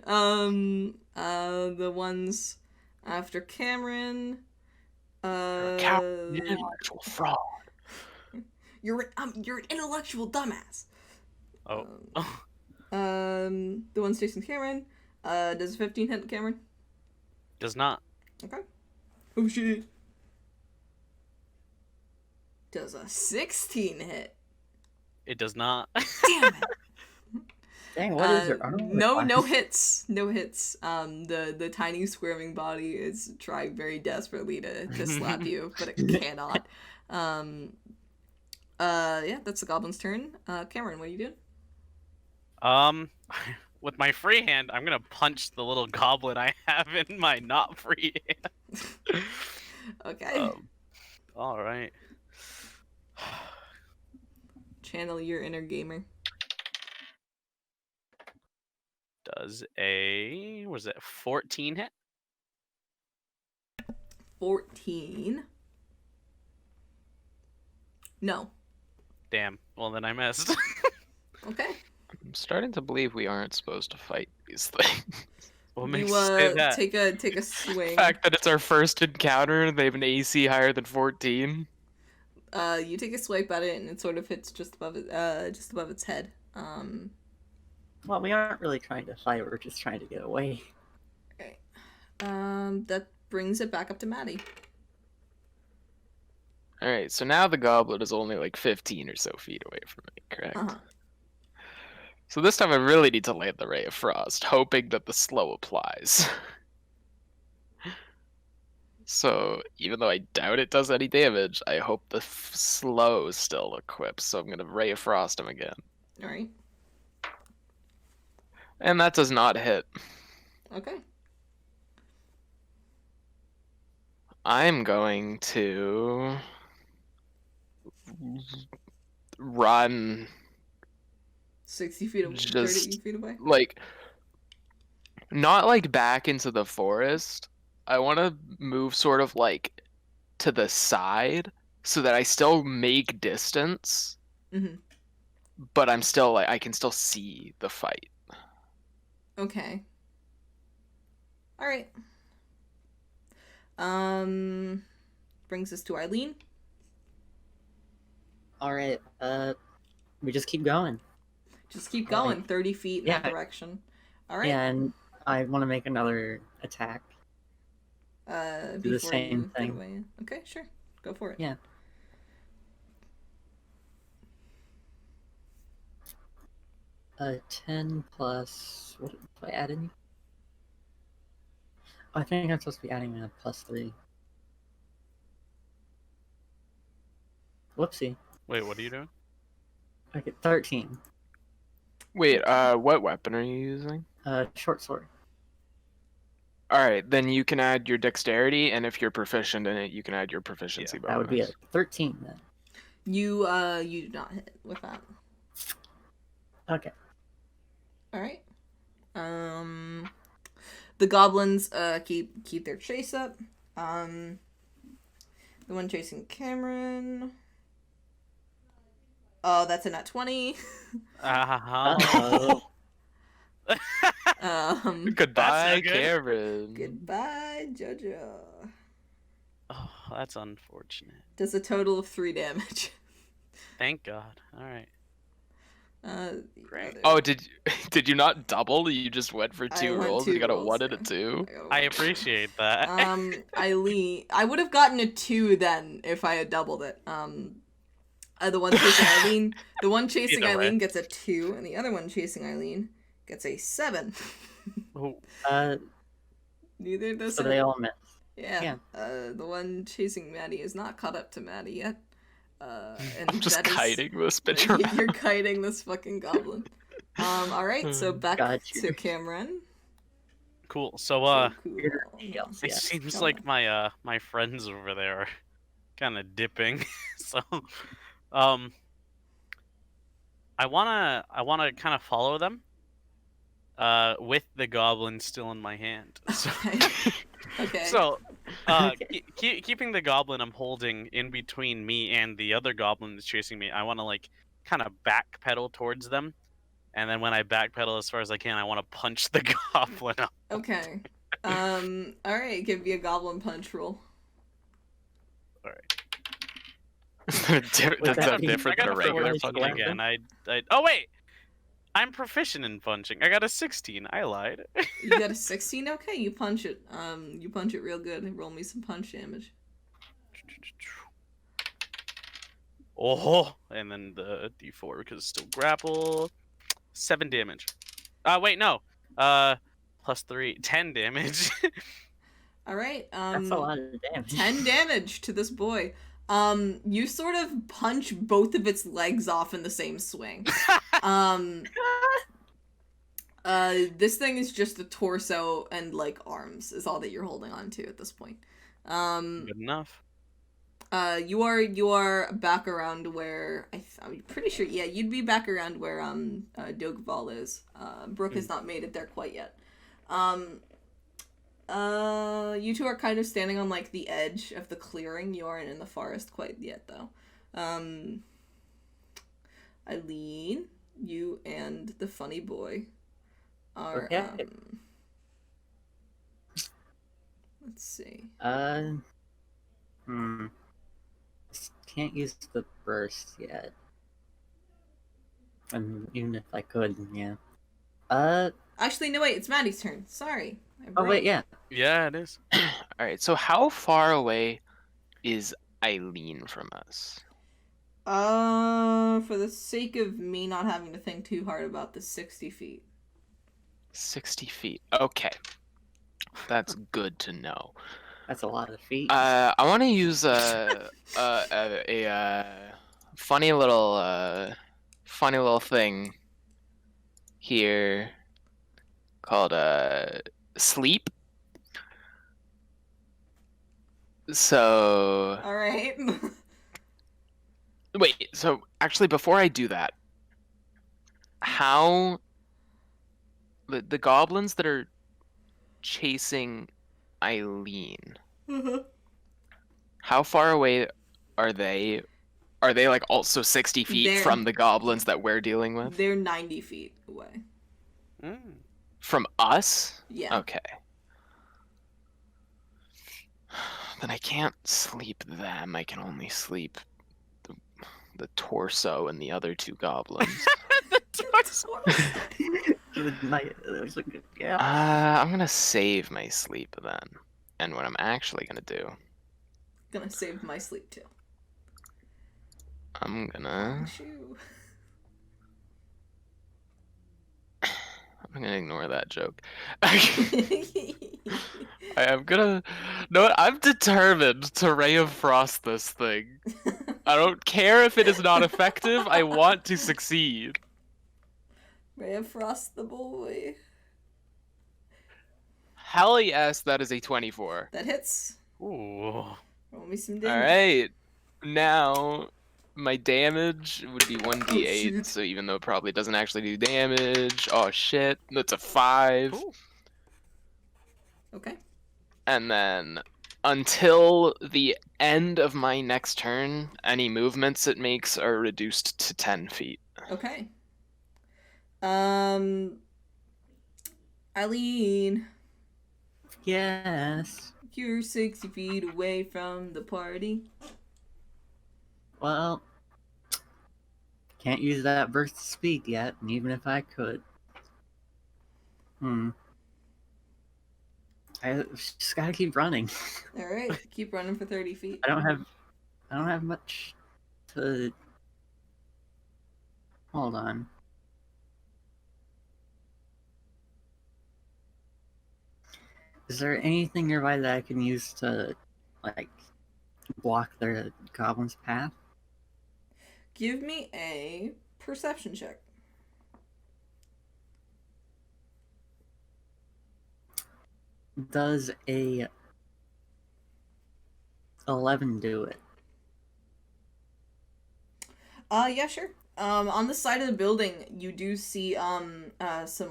The ones after CAMRON. Coward, intellectual fraud. You're an intellectual dumbass. Oh. The ones chasing CAMRON. Does 15 hit CAMRON? Does not. Okay. Oh shit. Does a 16 hit? It does not. Damn it. Dang, what is your armor No class? hits. No hits. The tiny squirming body is trying very desperately to slap you, but it cannot. Yeah, that's the goblin's turn. CAMRON, what are you doing? With my free hand, I'm gonna punch the little goblin I have in my not free hand. Okay. All right. Channel your inner gamer. Does a was it 14 hit? 14. No. Damn. Well, then I missed. Okay. I'm starting to believe we aren't supposed to fight these things. What You makes you say that? take a The swing. fact that it's our first encounter and they have an AC higher than 14. You take a swipe at it and it sort of hits just above its head. Well, we aren't really trying to fight, we're just trying to get away. Okay. That brings it back up to Maddie. Alright, so now the goblet is only like 15 or so feet away from me, correct? Uh-huh. So this time I really need to land the Ray of Frost, hoping that the slow applies. So even though I doubt it does any damage, I hope the slow still equips. So I'm gonna Ray of Frost him again. All right. And that does not hit. Okay. I'm going to run 60 feet away. 30 just feet away. like not like back into the forest. I want to move sort of like to the side so that I still make distance, Mm-hmm. but I'm still like I can still see the fight. Okay. All right. Brings us to EILEEN. Alright, we just keep going. Just keep going, 30 feet in that Yeah. direction. All right. Yeah, and I want to make another attack. Before do the same you thing. get away. Okay, sure. Go for it. Yeah. 10 plus... What do I add any? I think I'm supposed to be adding a +3. Whoopsie. Wait, what are you doing? Okay, 13. Wait, what weapon are you using? Short sword. Alright, then you can add your dexterity, and if you're proficient in it, you can add your proficiency bonus. That would be a 13 then. You do not hit with that. Okay. All right. The goblins keep their chase up. The one chasing CAMRON. Oh, that's a nat 20. Uh-oh. Goodbye, good. Karen. Goodbye, Jojo. Oh, that's unfortunate. Does a total of 3 damage. Thank God. All right. Great. Oh, did you not double? You just went for I 2 went rolls 2 and you got a rolls, 1 and yeah. a 2? I appreciate that. EILEEN. I would have gotten a 2 then if I had doubled it. The one chasing EILEEN. The one chasing Either way. EILEEN gets a 2, and the other one chasing EILEEN gets a 7. Oh, Neither of those. So they all miss. Yeah. The one chasing Maddie is not caught up to Maddie yet. And I'm just that is- kiting this bitch around. You're kiting this fucking goblin. Alright, so back Got you. to CAMRON. cool. So, Cool. Yes, it yes. seems Come like on. my friends over there are kind of dipping. So, I wanna kind of follow them. With the goblin still in my hand. So, Okay. so keeping the goblin I'm holding in between me and the other goblin that's chasing me, I want to like kind of backpedal towards them, and then when I backpedal as far as I can, I want to punch the goblin up. Okay. Alright, give me a goblin punch roll. All right. That's that a be- different I than got a a regular 14 punch. again. Oh wait, I'm proficient in punching. I got a 16. I lied. You got a 16? Okay, you punch it. You punch it real good. Roll me some punch damage. Oh, and then the D4 because it's still grapple. 7 damage. Wait, no. +3, 10 damage. Alright, That's a lot of damage. 10 damage to this boy. You sort of punch both of its legs off in the same swing. This thing is just the torso and, like, arms is all that you're holding on to at this point. Good enough. You are back around where, I'm pretty sure, yeah, you'd be back around where, Dhoguval is. Brook has not made it there quite yet. You two are kind of standing on, like, the edge of the clearing. You aren't in the forest quite yet, though. EILEEN, you and the funny boy are, Okay. Let's see. Can't use the burst yet. Even if I could, yeah. Actually, no, wait, it's Maddie's turn. Sorry. Oh wait, yeah. Yeah, it is. Alright, so how far away is EILEEN from us? For the sake of me not having to think too hard about the 60 feet. 60 feet. Okay. That's good to know. That's a lot of feet. I want to use a funny little thing here called sleep. So All right. wait, so actually before I do that, how the goblins that are chasing EILEEN, how far away are they? Are they like also 60 feet They're- from the goblins that we're dealing with? They're 90 feet away. From us? Yeah. Okay. Then I can't sleep them. I can only sleep the torso and the other two goblins. Yeah. I'm gonna save my sleep then. And what I'm actually gonna do, Gonna save my sleep too. I'm gonna ignore that joke. I'm gonna. No, I'm determined to Ray of Frost this thing. I don't care if it is not effective. I want to succeed. Ray of Frost the boy. Hell yes, that is a 24. That hits. Ooh. Roll me some damage. Alright. Now, my damage would be 1d8, shit. so even though it probably doesn't actually do damage. Oh shit, that's a 5. Ooh. Okay. And then, until the end of my next turn, any movements it makes are reduced to 10 feet. Okay. EILEEN, Yes. you're 60 feet away from the party. Well, can't use that burst of speed yet, and even if I could. I just gotta keep running. Alright, keep running for 30 feet. I don't have much to... Hold on. Is there anything nearby that I can use to, like, block the goblin's path? Give me a perception check. Does a 11 do it? Yeah, sure. On the side of the building, you do see, some,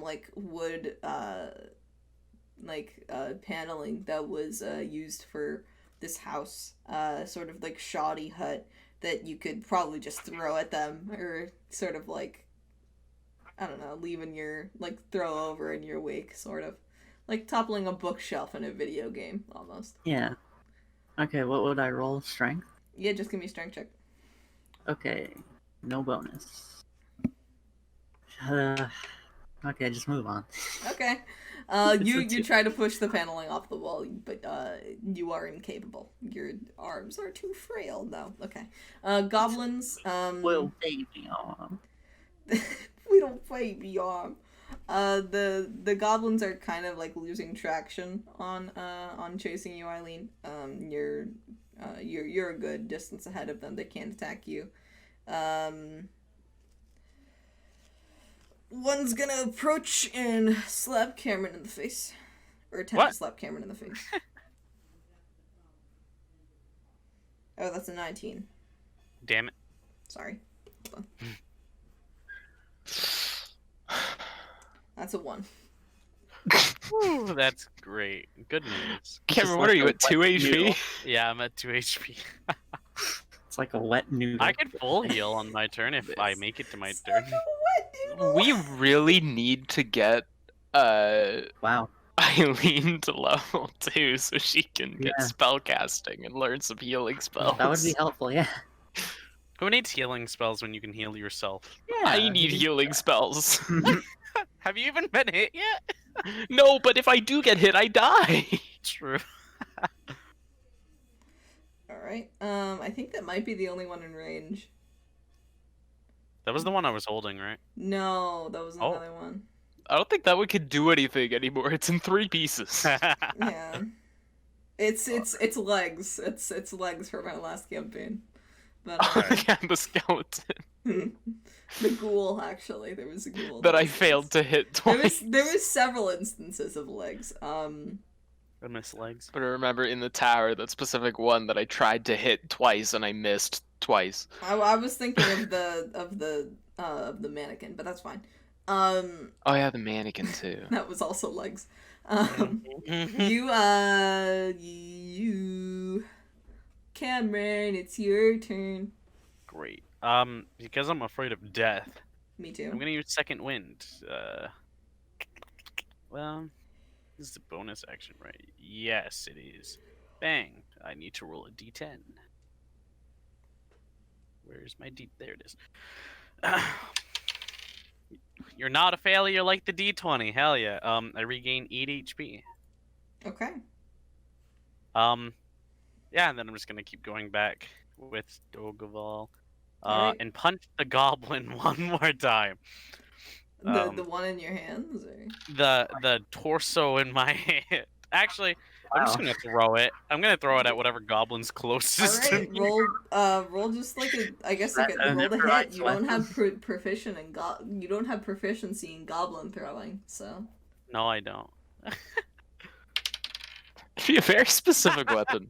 like, wood, paneling that was, used for this house. Sort of, like, shoddy hut that you could probably just throw at them, or sort of, like, I don't know, leave in your, like, throw over in your wake, sort of. Like toppling a bookshelf in a video game, almost. Yeah. Okay, what would I roll? Strength? Yeah, just give me a strength check. Okay, no bonus. Okay, just move on. Okay. You try to push the paneling off the wall, but you are incapable. Your arms are too frail. No. Okay. Goblins. Well, baby arm. We don't baby arm. The goblins are kind of like losing traction on chasing you, EILEEN. You're a good distance ahead of them. They can't attack you. One's gonna approach and slap CAMRON in the face. Or attempt to slap CAMRON in the face. Oh, that's a 19. Damn it. Sorry. Hold on. That's a 1. Ooh, that's great. Good news. CAMRON, what are you at 2 HP? Yeah, I'm at 2 HP. It's like a wet noodle. I can full heal on my turn if I make it to my turn. We really need to get Wow. EILEEN to level 2 so she can get Yeah. spell casting and learn some healing spells. That would be helpful, yeah. Who needs healing spells when you can heal yourself? Yeah. I need healing spells. Have you even been hit yet? No, but if I do get hit, I die. True. Alright. I think that might be the only one in range. That was the one I was holding, right? No, that was Oh. another one. I don't think that one can do anything anymore. It's in 3 pieces. Yeah. It's legs. It's legs from our last campaign. But Yeah, the skeleton the ghoul, actually, there was a ghoul that I failed to hit twice. There was several instances of legs. I miss legs. But I remember in the tower, that specific one that I tried to hit twice and I missed twice. I was thinking of the mannequin, but that's fine. Oh yeah, the mannequin too. That was also legs. You Cameron, it's your turn. Great. Because I'm afraid of death, Me too. I'm gonna use second wind. Well, this is a bonus action, right? Yes, it is. Bang! I need to roll a d10. Where's my d? There it is. You're not a failure like the d20. Hell yeah. I regain 8 HP. Okay. Yeah, and then I'm just gonna keep going back with Dhoguval. Alright. And punch the goblin one more time. The one in your hands, or The torso in my hand. Actually, I'm just gonna throw it. I'm gonna throw it at whatever goblin's closest to alright, me. roll just like a, I guess like a roll to hit. You don't have proficient in you don't have proficiency in goblin throwing, so. No, I don't. Be a very specific weapon.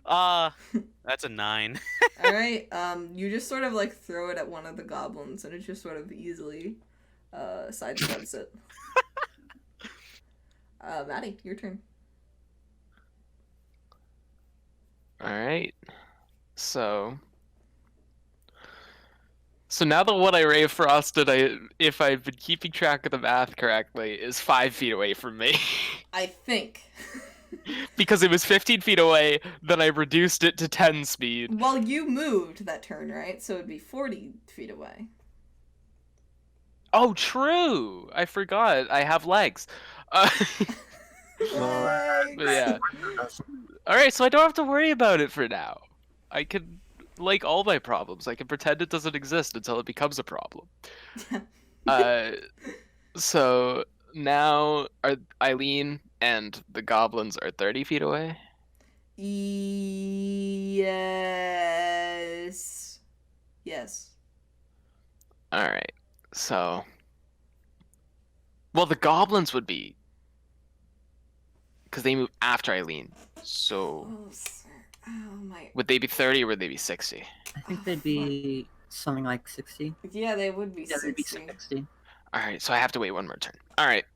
That's a 9. Alright, you just sort of like throw it at one of the goblins and it just sort of easily sidesteps it. Maddie, your turn. Alright. So now the one I Ray Frosted, if I've been keeping track of the math correctly, is 5 feet away from me. I think. Because it was 15 feet away, then I reduced it to 10 speed. Well, you moved that turn, right? So it'd be 40 feet away. Oh, true! I forgot. I have legs. But yeah. Alright, so I don't have to worry about it for now. I can, like all my problems, I can pretend it doesn't exist until it becomes a problem. So now EILEEN and the goblins are 30 feet away? Yes. Yes. Alright, so... Well, the goblins would be... Because they move after EILEEN, so... Oh, sir. Oh, my... Would they be 30 or would they be 60? I think they'd be something like 60. Yeah, they would be Yeah, 60. they'd be 60. Alright, so I have to wait one more turn. Alright,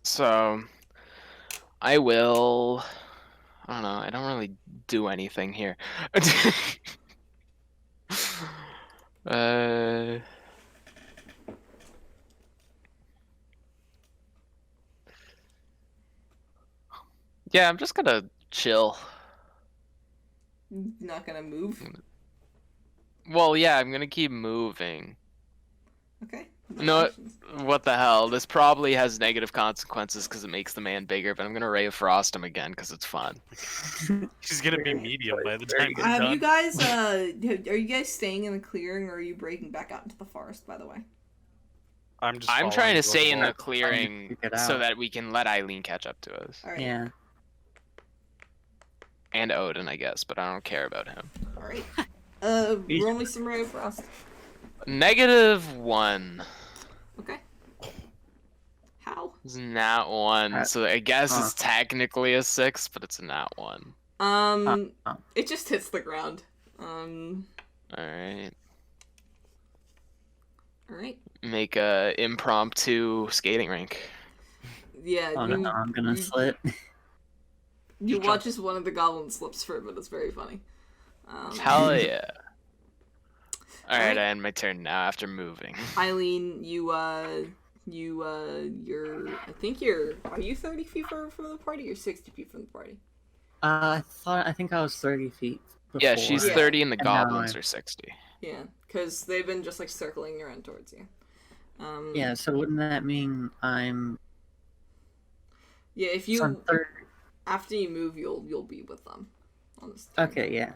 so... I will... I don't know, I don't really do anything here. Yeah, I'm just gonna chill. Not gonna move? Well, yeah, I'm gonna keep moving. Okay. No, what the hell? This probably has negative consequences because it makes the man bigger, but I'm gonna Ray of Frost him again because it's fun. She's gonna be medium by the time we're Have done. you guys, are you guys staying in the clearing, or are you breaking back out into the forest, by the way? I'm trying to stay in the Dhoguval. clearing so that we can let EILEEN catch up to us. Alright. Yeah. And Odin, I guess, but I don't care about him. Alright. Roll me some Ray of Frost. -1. Okay. How? It's nat 1, so I guess it's technically a 6, but it's a nat 1. It just hits the ground. Alright. Alright. Make a impromptu skating rink. Yeah. Oh no, I'm gonna slit. You watch as one of the goblins slips for it, but it's very funny. Hell yeah. Alright, Alright. I end my turn now after moving. EILEEN, you're, I think are you 30 feet from the party or 60 feet from the party? I think I was 30 feet before. Yeah, she's 30 and the And now goblins I'm- are 60. Yeah, because they've been just like circling around towards you. Yeah, so wouldn't that mean I'm... Yeah, if so you I'm 30... after you move, you'll be with them. On this turn. Okay, yeah.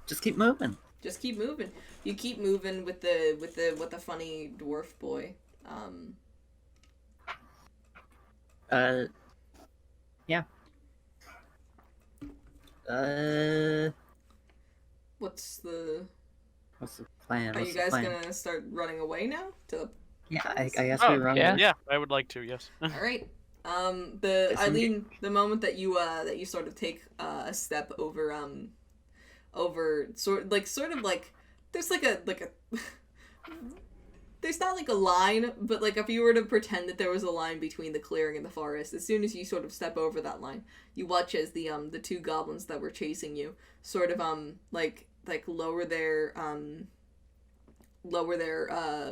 Just keep moving. Just keep moving. You keep moving with the funny dwarf boy. Yeah. What's the plan? Are What's you the guys plan? gonna start running away now to the Yeah, I place? guess Oh, we run. yeah. away. Yeah, I would like to. Yes. All right. The Disengage. EILEEN, the moment that you sort of take a step over sort of like there's like a there's not like a line, but like if you were to pretend that there was a line between the clearing and the forest, as soon as you sort of step over that line, you watch as the two goblins that were chasing you sort of like lower their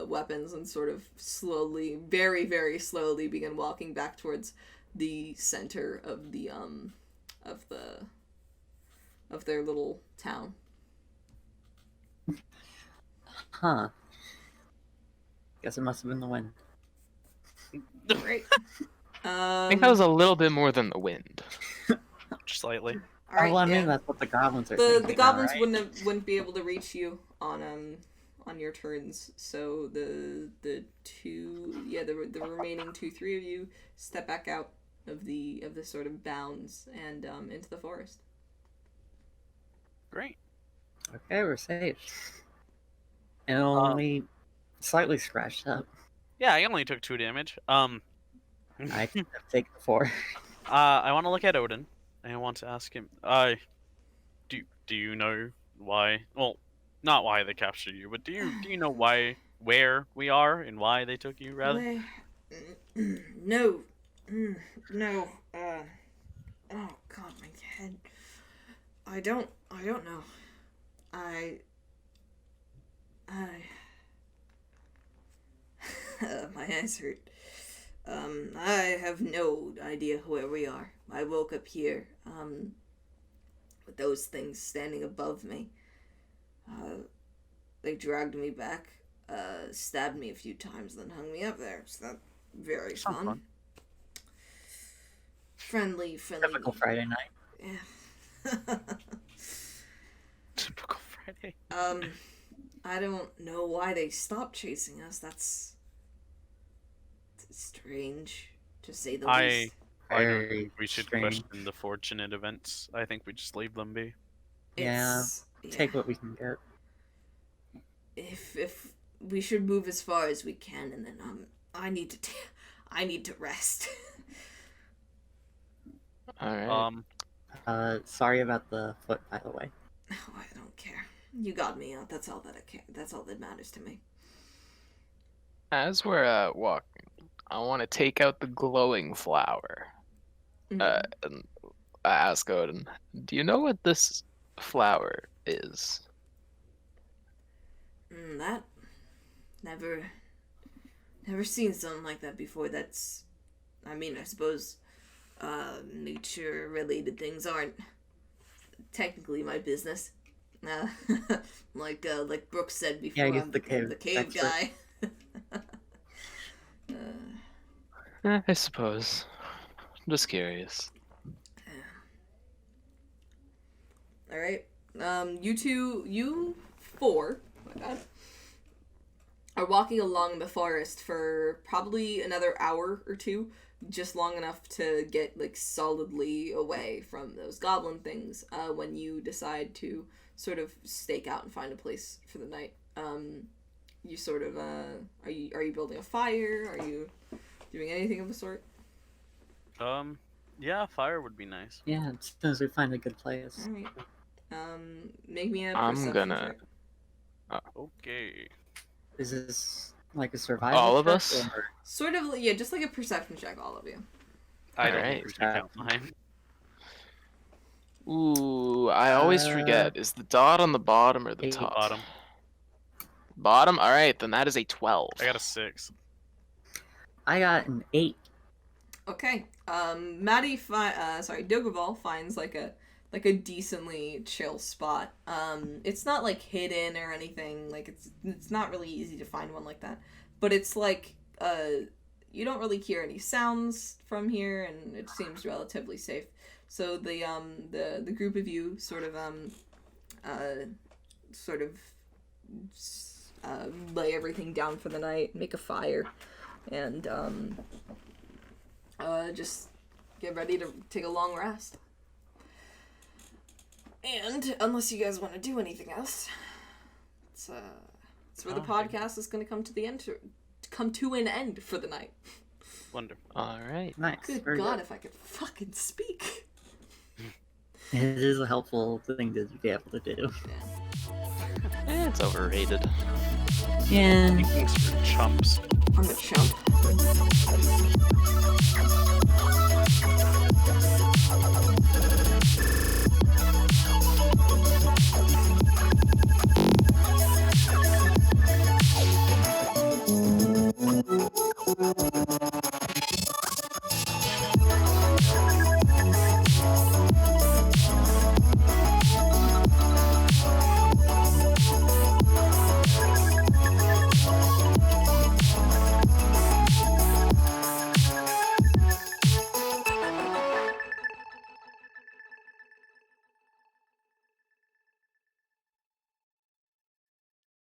weapons and sort of slowly, very, very slowly begin walking back towards the center of the of their little town. Huh. Guess it must have been the wind. Right. I think that was a little bit more than the wind. Slightly. all right, well, I mean, yeah. that's what the goblins are The thinking, goblins right? wouldn't be able to reach you on your turns, so the remaining 2-3 of you step back out of the sort of bounds and into the forest. Great. Okay, we're safe. And only slightly scratched up. Yeah, I only took 2 damage. I could have taken 4. I want to look at Odin. And I want to ask him. Do you know why? Well, not why they captured you, but do you know where we are and why they took you? Rather. No. No. Oh God, my head. I don't know. My eyes hurt. I have no idea where we are. I woke up here, with those things standing above me. They dragged me back, stabbed me a few times, then hung me up there. It's not very fun. Friendly. Typical Friday night. Yeah. Typical Friday. I don't know why they stopped chasing us. That's strange, to say the least. I don't Very think we should strange. question the fortunate events. I think we just leave them be. Take what we can get. If we should move as far as we can, and then I need to rest. All right. Sorry about the foot, by the way. Oh, I don't care. You got me out. That's all that I care. That's all that matters to me. As we're walking, I want to take out the glowing flower. And I ask Odin, "Do you know what this flower is?" That never seen something like that before. That's, I mean, I suppose nature related things aren't technically my business. Like Brook said before, he's I'm the cave expert. guy. I suppose. I'm just curious. All right. You 4, my bad, are walking along the forest for probably another hour or 2, just long enough to get like solidly away from those goblin things. When you decide to sort of stake out and find a place for the night, you sort of are you building a fire? Are you doing anything of the sort? Yeah, fire would be nice. Yeah, as soon as we find a good place. All right. Make me a I'm perception gonna- check. Okay. Is this like a survival All of check, us? or- Sort of, yeah, just like a perception check, all of you. I don't Alright. think we should count mine. Ooh, I always forget. Is the dot on the bottom or the 8. top? Bottom. Bottom? Alright, then that is a 12. I got a 6. I got an 8. Okay. Maddie Dhoguval finds like a decently chill spot. It's not like hidden or anything. Like it's not really easy to find one like that. But it's like you don't really hear any sounds from here, and it seems relatively safe. So the group of you sort of lay everything down for the night, make a fire, and just get ready to take a long rest. And unless you guys want to do anything else, it's where the podcast is going to come to an end for the night. Wonderful. All right. Nice. Good very God, good. if I could fucking speak. It is a helpful thing to be able to do. It's overrated. Yeah. Speaking's for chumps. I'm a chump.